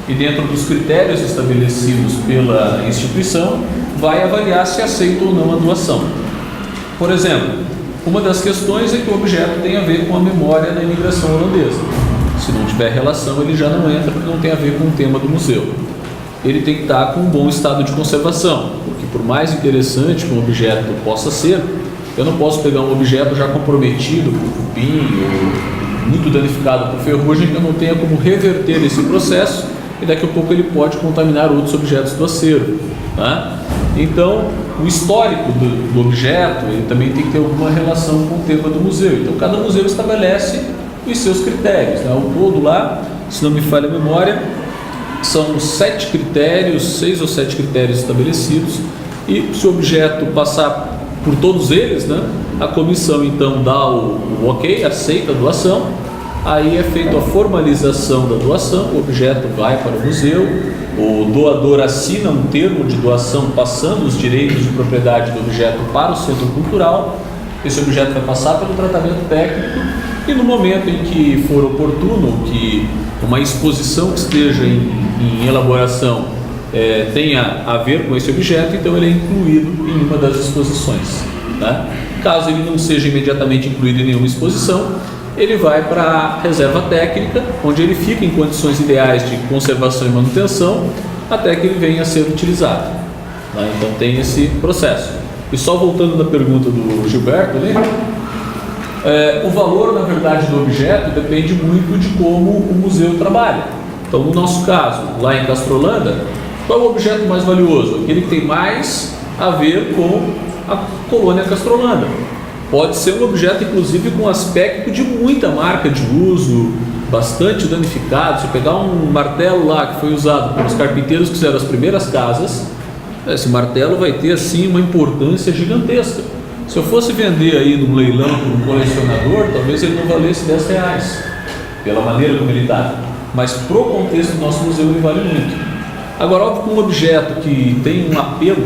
e dentro dos critérios estabelecidos pela instituição, vai avaliar se aceita ou não a doação. Por exemplo, uma das questões é que o objeto tem a ver com a memória da imigração holandesa. Se não tiver relação, ele já não entra, porque não tem a ver com o tema do museu. Ele tem que estar com um bom estado de conservação, porque por mais interessante que um objeto possa ser, eu não posso pegar um objeto já comprometido por cupim ou muito danificado por ferrugem, que eu não tenha como reverter esse processo, e daqui a pouco ele pode contaminar outros objetos do acervo, tá? Então, o histórico do objeto, ele também tem que ter alguma relação com o tema do museu. Então, cada museu estabelece os seus critérios, né? Ao todo lá, se não me falha a memória, são 7 critérios, 6 ou 7 critérios estabelecidos, e se o objeto passar por todos eles, né, a comissão então dá o ok, aceita a doação, aí é feita a formalização da doação, o objeto vai para o museu, o doador assina um termo de doação passando os direitos de propriedade do objeto para o centro cultural, esse objeto vai passar pelo tratamento técnico, e no momento em que for oportuno, que uma exposição que esteja em elaboração tenha a ver com esse objeto, então ele é incluído em uma das exposições, né? Caso ele não seja imediatamente incluído em nenhuma exposição, ele vai para a reserva técnica, onde ele fica em condições ideais de conservação e manutenção, até que ele venha a ser utilizado, né? Então tem esse processo. E só voltando na pergunta do Gilberto, né? O valor, na verdade, do objeto depende muito de como o museu trabalha. Então, no nosso caso, lá em Castrolanda, qual é o objeto mais valioso? Aquele que tem mais a ver com a colônia Castrolanda. Pode ser um objeto, inclusive, com aspecto de muita marca de uso, bastante danificado. Se pegar um martelo lá que foi usado pelos carpinteiros que fizeram as primeiras casas, esse martelo vai ter, assim, uma importância gigantesca. Se eu fosse vender aí num leilão para um colecionador, talvez ele não valesse R$10, pela maneira como ele está. Mas para o contexto do nosso museu ele vale muito. Agora, óbvio que um objeto que tem um apelo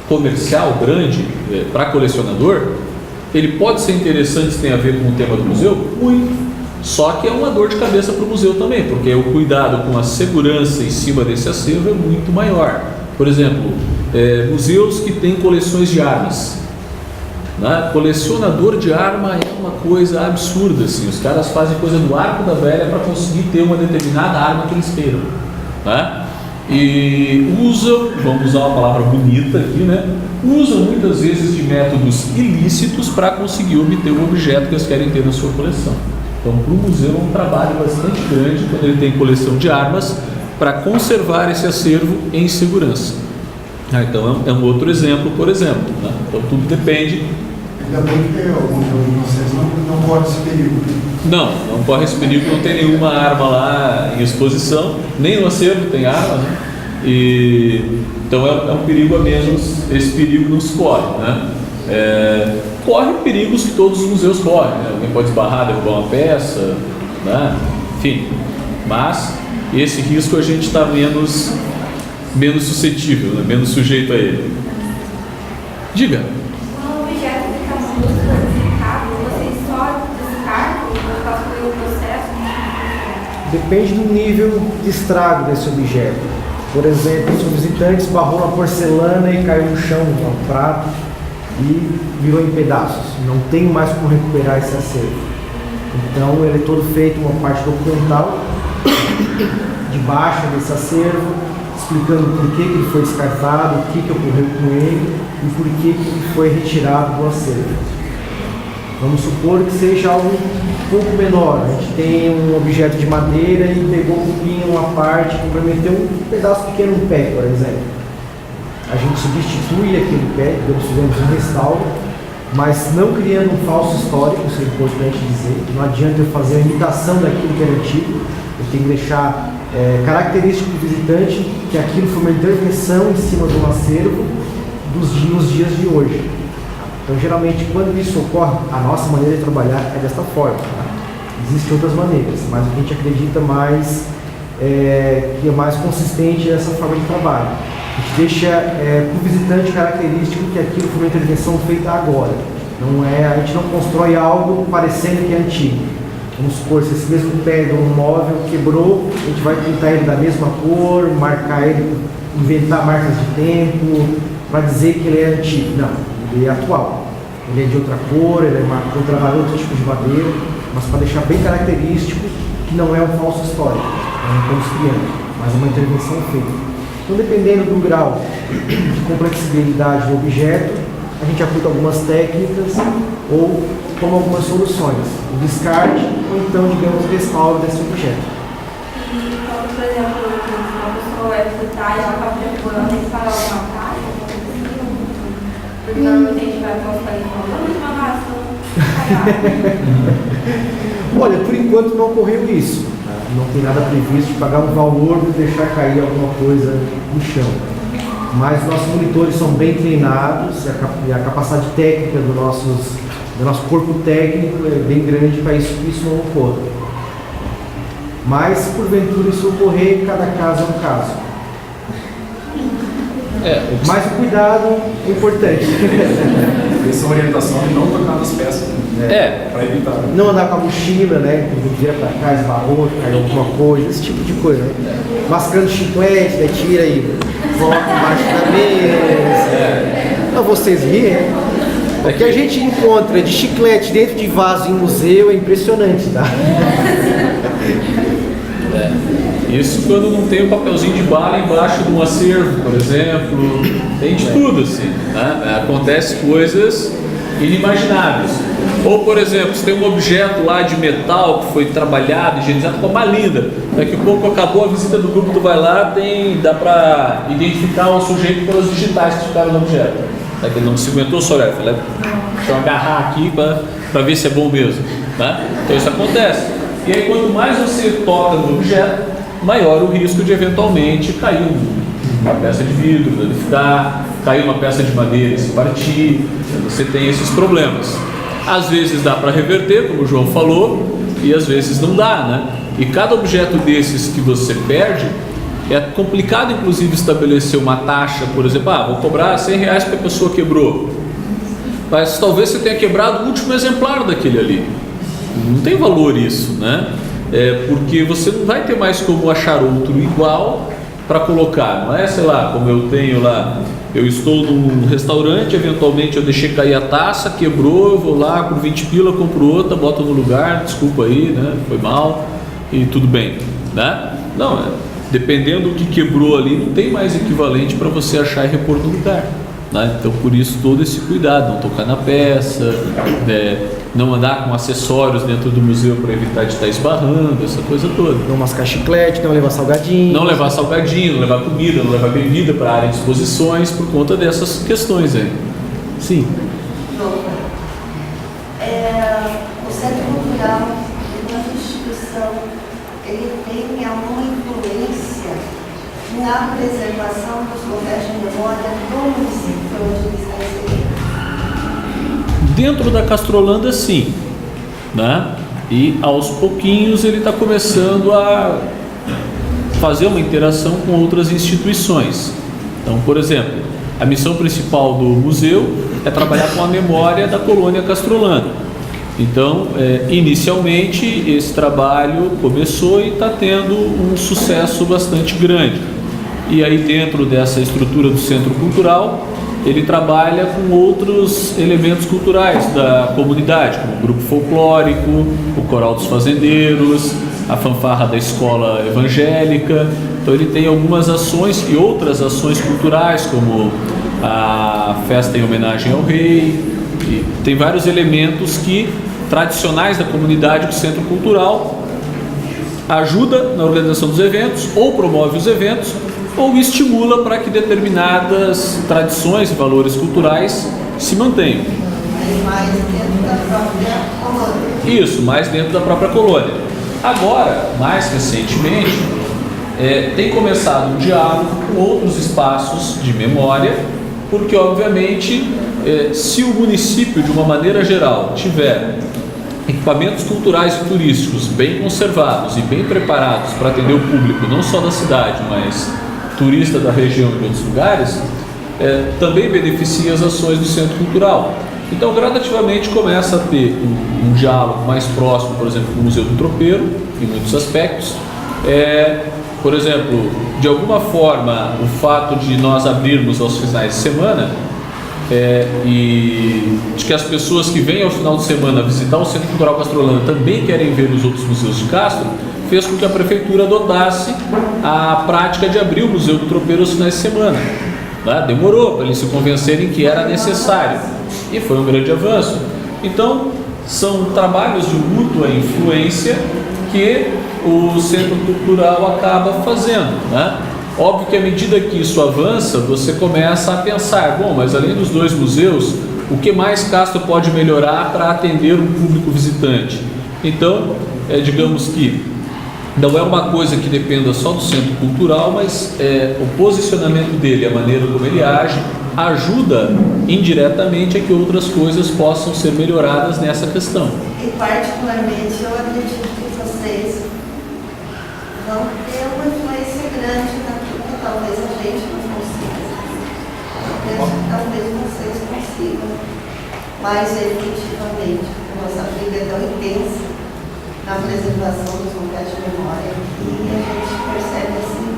comercial grande para colecionador, ele pode ser interessante se tem a ver com o tema do museu? Muito. Só que é uma dor de cabeça para o museu também, porque o cuidado com a segurança em cima desse acervo é muito maior. Por exemplo, museus que têm coleções de armas, né? Colecionador de arma é uma coisa absurda, assim. Os caras fazem coisa do arco da velha para conseguir ter uma determinada arma que eles queiram, né? E usam, vamos usar uma palavra bonita aqui, né? Usam muitas vezes de métodos ilícitos para conseguir obter o objeto que eles querem ter na sua coleção. Então, para o museu é um trabalho bastante grande quando ele tem coleção de armas para conservar esse acervo em segurança. Então, é um outro exemplo, por exemplo, né? Então, tudo depende. Ainda bem que tem vocês não correm esse perigo. Não corre esse perigo, não tem nenhuma arma lá em exposição, nem no acervo tem arma, né? Então é um perigo a menos, esse perigo não se corre, né? Corre perigos que todos os museus correm, né? Alguém pode esbarrar, derrubar uma peça, né? Enfim, mas esse risco a gente está menos suscetível, né? Menos sujeito a ele. Diga. Depende do nível de estrago desse objeto. Por exemplo, se o visitante esbarrou na porcelana e caiu no chão, no prato, e virou em pedaços, não tem mais como recuperar esse acervo. Então ele é todo feito uma parte documental de baixa desse acervo, explicando por que ele foi descartado, o que ocorreu com ele e por que ele foi retirado do acervo. Vamos supor que seja algo um pouco menor. A gente tem um objeto de madeira e pegou um cupim, uma parte, comprometeu um pedaço pequeno do pé, por exemplo. A gente substitui aquele pé, fizemos um restauro, mas não criando um falso histórico, isso é importante dizer. Não adianta eu fazer a imitação daquilo que era antigo, eu tenho que deixar característico do visitante que aquilo foi uma intervenção em cima do acervo nos dias de hoje. Então, geralmente, quando isso ocorre, a nossa maneira de trabalhar é desta forma. Tá? Existem outras maneiras, mas o que a gente acredita mais que é mais consistente essa forma de trabalho. A gente deixa para o visitante característico que aquilo foi uma intervenção feita agora. A gente não constrói algo parecendo que é antigo. Vamos supor, se esse mesmo pedra, um móvel quebrou, a gente vai pintar ele da mesma cor, marcar ele, inventar marcas de tempo, para dizer que ele é antigo. Não, ele é atual. Ele é de outra cor, ele é trabalhar outro tipo de madeira, mas para deixar bem característico que não é um falso histórico, não estamos criando, mas é uma intervenção feita. Então, dependendo do grau de complexibilidade do objeto, a gente aplica algumas técnicas ou toma algumas soluções, o descarte ou então, digamos, o restauro desse objeto. E quando, por exemplo, uma pessoa vai visitar e ela acaba de ela tem que pagar alguma taxa, porque normalmente a gente vai mostrar isso falando, uma raça, Olha, por enquanto não ocorreu isso. Não tem nada previsto de pagar um valor e deixar cair alguma coisa no chão. Mas nossos monitores são bem treinados e a capacidade técnica do nosso corpo técnico é bem grande para isso que isso não ocorra. Mas, se porventura isso ocorrer, cada caso é um caso. Mas o cuidado é importante. Essa orientação de não tocar nas peças. Para evitar. Não andar com a mochila, né? Vira para cá, esbarrou, caiu alguma coisa, esse tipo de coisa. Né? Mascando chiclete, daí tira e coloca embaixo da mesa. Não, vocês riem. O que a gente encontra de chiclete dentro de vaso em museu é impressionante, tá? Isso quando não tem o papelzinho de bala embaixo de um acervo, por exemplo. Tem de tudo, assim. Né? Acontece coisas inimagináveis. Ou, por exemplo, se tem um objeto lá de metal que foi trabalhado, higienizado, ficou mais linda. Daqui a pouco acabou a visita do grupo, tu vai lá, dá para identificar o sujeito pelas digitais que ficaram no objeto. Ele não se aguentou, Soraya, deixa eu agarrar aqui para ver se é bom mesmo. Né? Então isso acontece. E aí quanto mais você toca no objeto, maior o risco de eventualmente cair uma peça de vidro, danificar, cair uma peça de madeira e se partir. Você tem esses problemas. Às vezes dá para reverter, como o João falou, e às vezes não dá, né? E cada objeto desses que você perde, é complicado inclusive estabelecer uma taxa, por exemplo, vou cobrar R$100 porque a pessoa quebrou. Mas talvez você tenha quebrado o último exemplar daquele ali. Não tem valor isso, né? Porque você não vai ter mais como achar outro igual para colocar. Não é, sei lá, como eu tenho lá, eu estou num restaurante, eventualmente eu deixei cair a taça, quebrou, eu vou lá por 20 pila, compro outra, boto no lugar, desculpa aí, né? Foi mal e tudo bem, né? Não, dependendo do que quebrou ali, não tem mais equivalente para você achar e repor no lugar. Né? Então, por isso, todo esse cuidado, não tocar na peça, não andar com acessórios dentro do museu para evitar de estar esbarrando, essa coisa toda. Não mascar chiclete, não levar salgadinho. Não levar salgadinho, não levar comida, não levar bebida para a área de exposições, por conta dessas questões aí. Sim. O Centro Cultural, enquanto instituição, ele tem alguma influência na preservação dos locais de memória do município onde ele está inserido? Dentro da Castrolanda, sim, né? E aos pouquinhos ele está começando a fazer uma interação com outras instituições. Então, por exemplo, a missão principal do museu é trabalhar com a memória da colônia Castrolanda. Então, inicialmente, esse trabalho começou e está tendo um sucesso bastante grande. E aí, dentro dessa estrutura do Centro Cultural, ele trabalha com outros elementos culturais da comunidade, como o grupo folclórico, o coral dos fazendeiros, a fanfarra da escola evangélica. Então ele tem algumas ações e outras ações culturais, como a festa em homenagem ao rei. E tem vários elementos tradicionais da comunidade do Centro Cultural ajuda na organização dos eventos, ou promove os eventos, ou estimula para que determinadas tradições e valores culturais se mantenham. Aí mais dentro da própria colônia. Isso, mais dentro da própria colônia. Agora, mais recentemente, tem começado um diálogo com outros espaços de memória, porque obviamente se o município de uma maneira geral tiver equipamentos culturais e turísticos bem conservados e bem preparados para atender o público não só da cidade, mas turista da região e de outros lugares, também beneficia as ações do Centro Cultural. Então gradativamente começa a ter um diálogo mais próximo, por exemplo, com o Museu do Tropeiro, em muitos aspectos. Por exemplo, de alguma forma, o fato de nós abrirmos aos finais de semana e de que as pessoas que vêm ao final de semana visitar o Centro Cultural Castrolanda também querem ver os outros museus de Castro, fez com que a Prefeitura adotasse a prática de abrir o Museu do Tropeiro aos finais de semana. Demorou para eles se convencerem que era necessário e foi um grande avanço. Então, são trabalhos de mútua influência que o Centro Cultural acaba fazendo, Óbvio que à medida que isso avança, você começa a pensar, bom, mas além dos dois museus, o que mais Castro pode melhorar para atender um público visitante? Então, digamos que não é uma coisa que dependa só do Centro Cultural, mas o posicionamento dele, a maneira como ele age, ajuda indiretamente a que outras coisas possam ser melhoradas nessa questão. E particularmente eu acredito que vocês vão ter uma influência grande naquilo que talvez a gente não consiga. Talvez vocês consigam mais efetivamente, porque a nossa briga é tão intensa na preservação dos lugares de memória e a gente percebe assim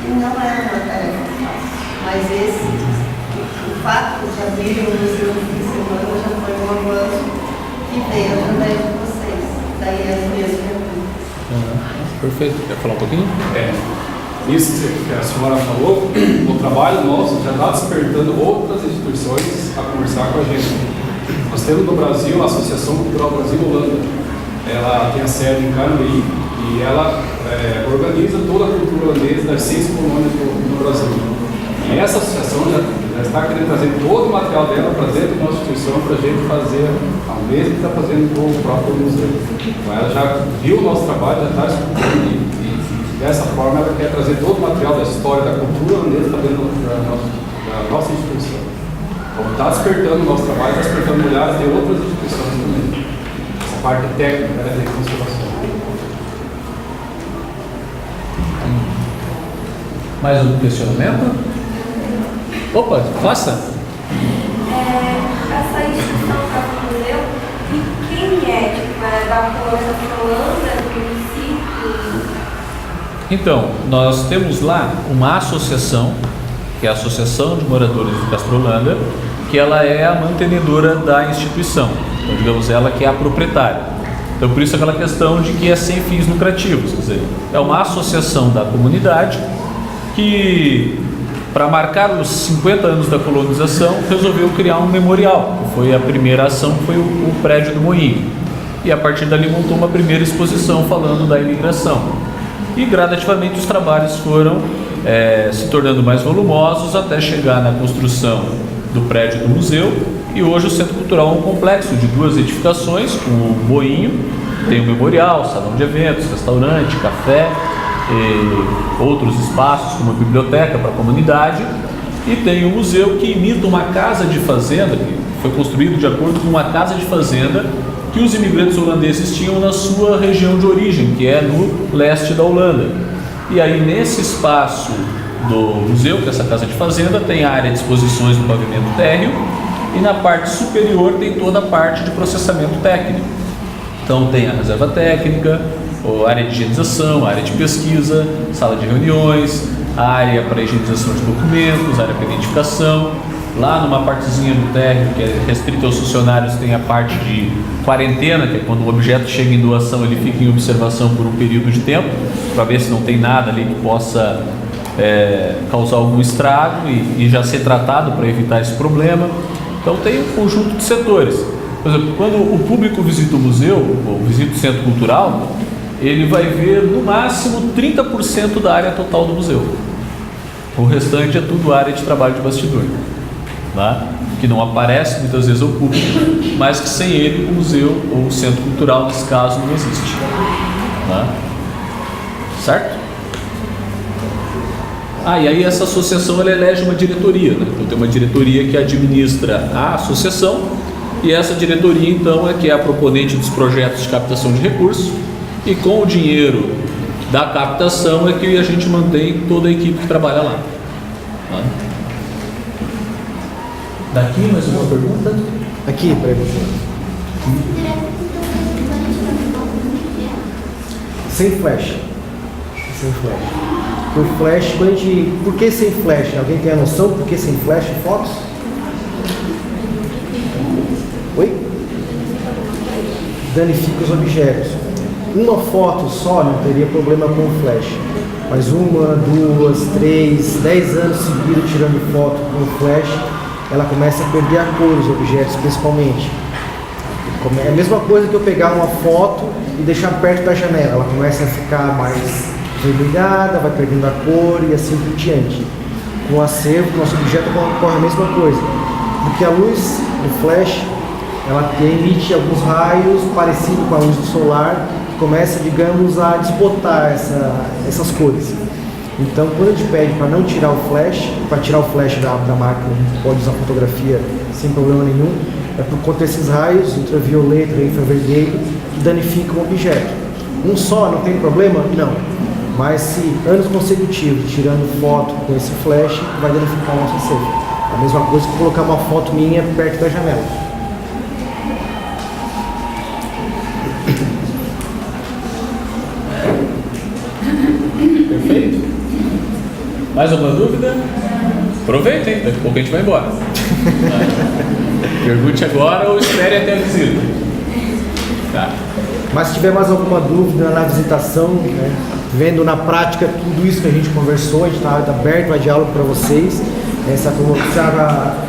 que não é uma tarefa fácil. Mas o fato de abrir o museu de semana já foi um avanço que veio através de vocês. Daí as minhas perguntas. Perfeito. Quer falar um pouquinho? Isso que a senhora falou, o trabalho nosso já está despertando outras instituições a conversar com a gente. Nós temos no Brasil a Associação Cultural Brasil-Holanda. Ela tem a sede em Canuí e ela organiza toda a cultura holandesa das 6 colônias no Brasil. E essa associação já está querendo trazer todo o material dela para dentro da nossa instituição para a gente fazer ao mesmo que está fazendo com o próprio museu. Então ela já viu o nosso trabalho, já está escutando e dessa forma ela quer trazer todo o material da história da cultura holandesa para dentro da nossa instituição. Como está despertando o nosso trabalho, está despertando olhares de outras instituições também. Essa parte técnica de conservação. Mais algum questionamento? Opa, faça! Essa instituição do museu, e quem é? Tipo, da colônia Castrolanda, do município? Então, nós temos lá uma associação, que é a Associação de Moradores de Castrolanda, que ela é a mantenedora da instituição. Então, digamos, ela que é a proprietária. Então, por isso aquela questão de que é sem fins lucrativos, quer dizer, é uma associação da comunidade que, para marcar os 50 anos da colonização, resolveu criar um memorial, que foi a primeira ação, que foi o prédio do Moinho. E a partir dali montou uma primeira exposição falando da imigração. E gradativamente os trabalhos foram se tornando mais volumosos até chegar na construção do prédio do museu. E hoje o Centro Cultural é um complexo de 2 edificações, com o Moinho, tem o memorial, salão de eventos, restaurante, café, e outros espaços como a biblioteca para a comunidade, e tem o museu que imita uma casa de fazenda, que foi construído de acordo com uma casa de fazenda que os imigrantes holandeses tinham na sua região de origem, que é no leste da Holanda. E aí nesse espaço do museu, que é essa casa de fazenda, tem a área de exposições do pavimento térreo e na parte superior tem toda a parte de processamento técnico. Então tem a reserva técnica, a área de higienização, a área de pesquisa, sala de reuniões, a área para higienização de documentos, a área para identificação. Lá numa partezinha do térreo, que é restrita aos funcionários, tem a parte de quarentena, que é quando o objeto chega em doação, ele fica em observação por um período de tempo, para ver se não tem nada ali que possa causar algum estrago e já ser tratado para evitar esse problema. Então tem um conjunto de setores. Por exemplo, quando o público visita o museu, ou visita o centro cultural, ele vai ver no máximo 30% da área total do museu. O restante é tudo área de trabalho de bastidor. tá? Que não aparece muitas vezes ao público, mas que sem ele o museu ou o centro cultural, nesse caso, não existe. Tá? Certo? E aí essa associação ela elege uma diretoria, né? Então tem uma diretoria que administra a associação, e essa diretoria então é que é a proponente dos projetos de captação de recursos, e com o dinheiro da captação é que a gente mantém toda a equipe que trabalha lá. Tá? Daqui mais uma pergunta? Aqui, para ele. Sem flash. Sem flash. O flash, por que sem flash? Alguém tem a noção por que sem flash fotos? Oi? Danifica os objetos. Uma foto só não teria problema com o flash. Mas 1, 2, 3, 10 anos seguidos tirando foto com o flash, ela começa a perder a cor, os objetos principalmente. É a mesma coisa que eu pegar uma foto e deixar perto da janela. Ela começa a ficar mais vermelhada, vai perdendo a cor e assim por diante. Com o acervo, nosso objeto ocorre a mesma coisa. Porque a luz do flash, ela emite alguns raios parecidos com a luz do solar, que começa, digamos, a desbotar essas cores. Então, quando a gente pede para não tirar o flash, para tirar o flash da máquina, a gente pode usar fotografia sem problema nenhum, é por conta desses raios ultravioleta e infravermelho que danificam o objeto. Um só não tem problema? Não. Mas se anos consecutivos tirando foto com esse flash, vai danificar o nosso acervo. A mesma coisa que colocar uma foto minha perto da janela. Perfeito? Mais alguma dúvida? Aproveitem, daqui a pouco a gente vai embora. Pergunte agora ou espere até a visita. Tá. Mas se tiver mais alguma dúvida na visitação, né, vendo na prática tudo isso que a gente conversou, a gente está aberto a diálogo para vocês. Se o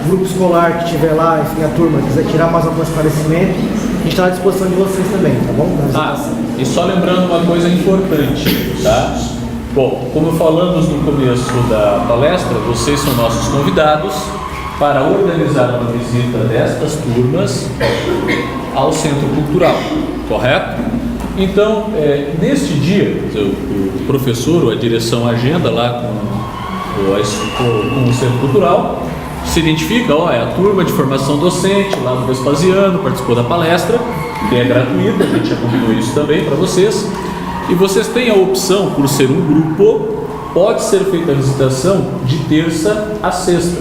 grupo escolar que estiver lá, enfim, a turma, quiser tirar mais algum esclarecimento, a gente está à disposição de vocês também, tá bom? E só lembrando uma coisa importante, tá? Bom, como falamos no começo da palestra, vocês são nossos convidados para organizar uma visita destas turmas ao Centro Cultural, correto? Então, neste dia, o professor ou a direção agenda lá com o Centro Cultural, se identifica, é a turma de formação docente lá do Vespasiano, participou da palestra, que é gratuita, a gente já combinou isso também para vocês, e vocês têm a opção, por ser um grupo, pode ser feita a visitação de terça a sexta,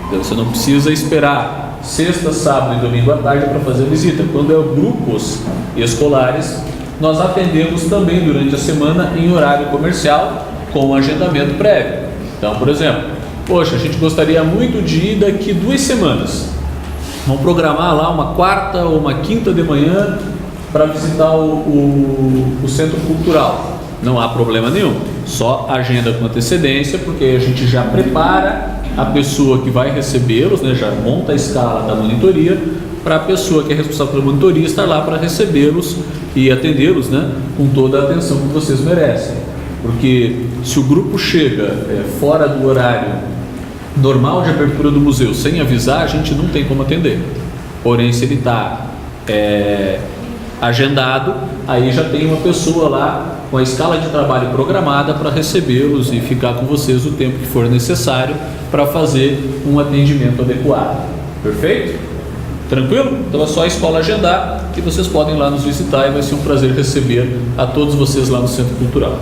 então você não precisa esperar sexta, sábado e domingo à tarde para fazer a visita. Quando é grupos escolares, nós atendemos também durante a semana em horário comercial com agendamento prévio. Então, por exemplo, poxa, a gente gostaria muito de ir daqui 2 semanas. Vamos programar lá uma quarta ou uma quinta de manhã para visitar o Centro Cultural. Não há problema nenhum, só agenda com antecedência, porque a gente já prepara a pessoa que vai recebê-los, né, já monta a escala da monitoria, para a pessoa que é responsável pela monitoria estar lá para recebê-los e atendê-los, né, com toda a atenção que vocês merecem. Porque se o grupo chega fora do horário normal de abertura do museu sem avisar, a gente não tem como atender. Porém, se ele está agendado, aí já tem uma pessoa lá com a escala de trabalho programada para recebê-los e ficar com vocês o tempo que for necessário para fazer um atendimento adequado. Perfeito? Tranquilo? Então é só a escola agendar que vocês podem ir lá nos visitar e vai ser um prazer receber a todos vocês lá no Centro Cultural.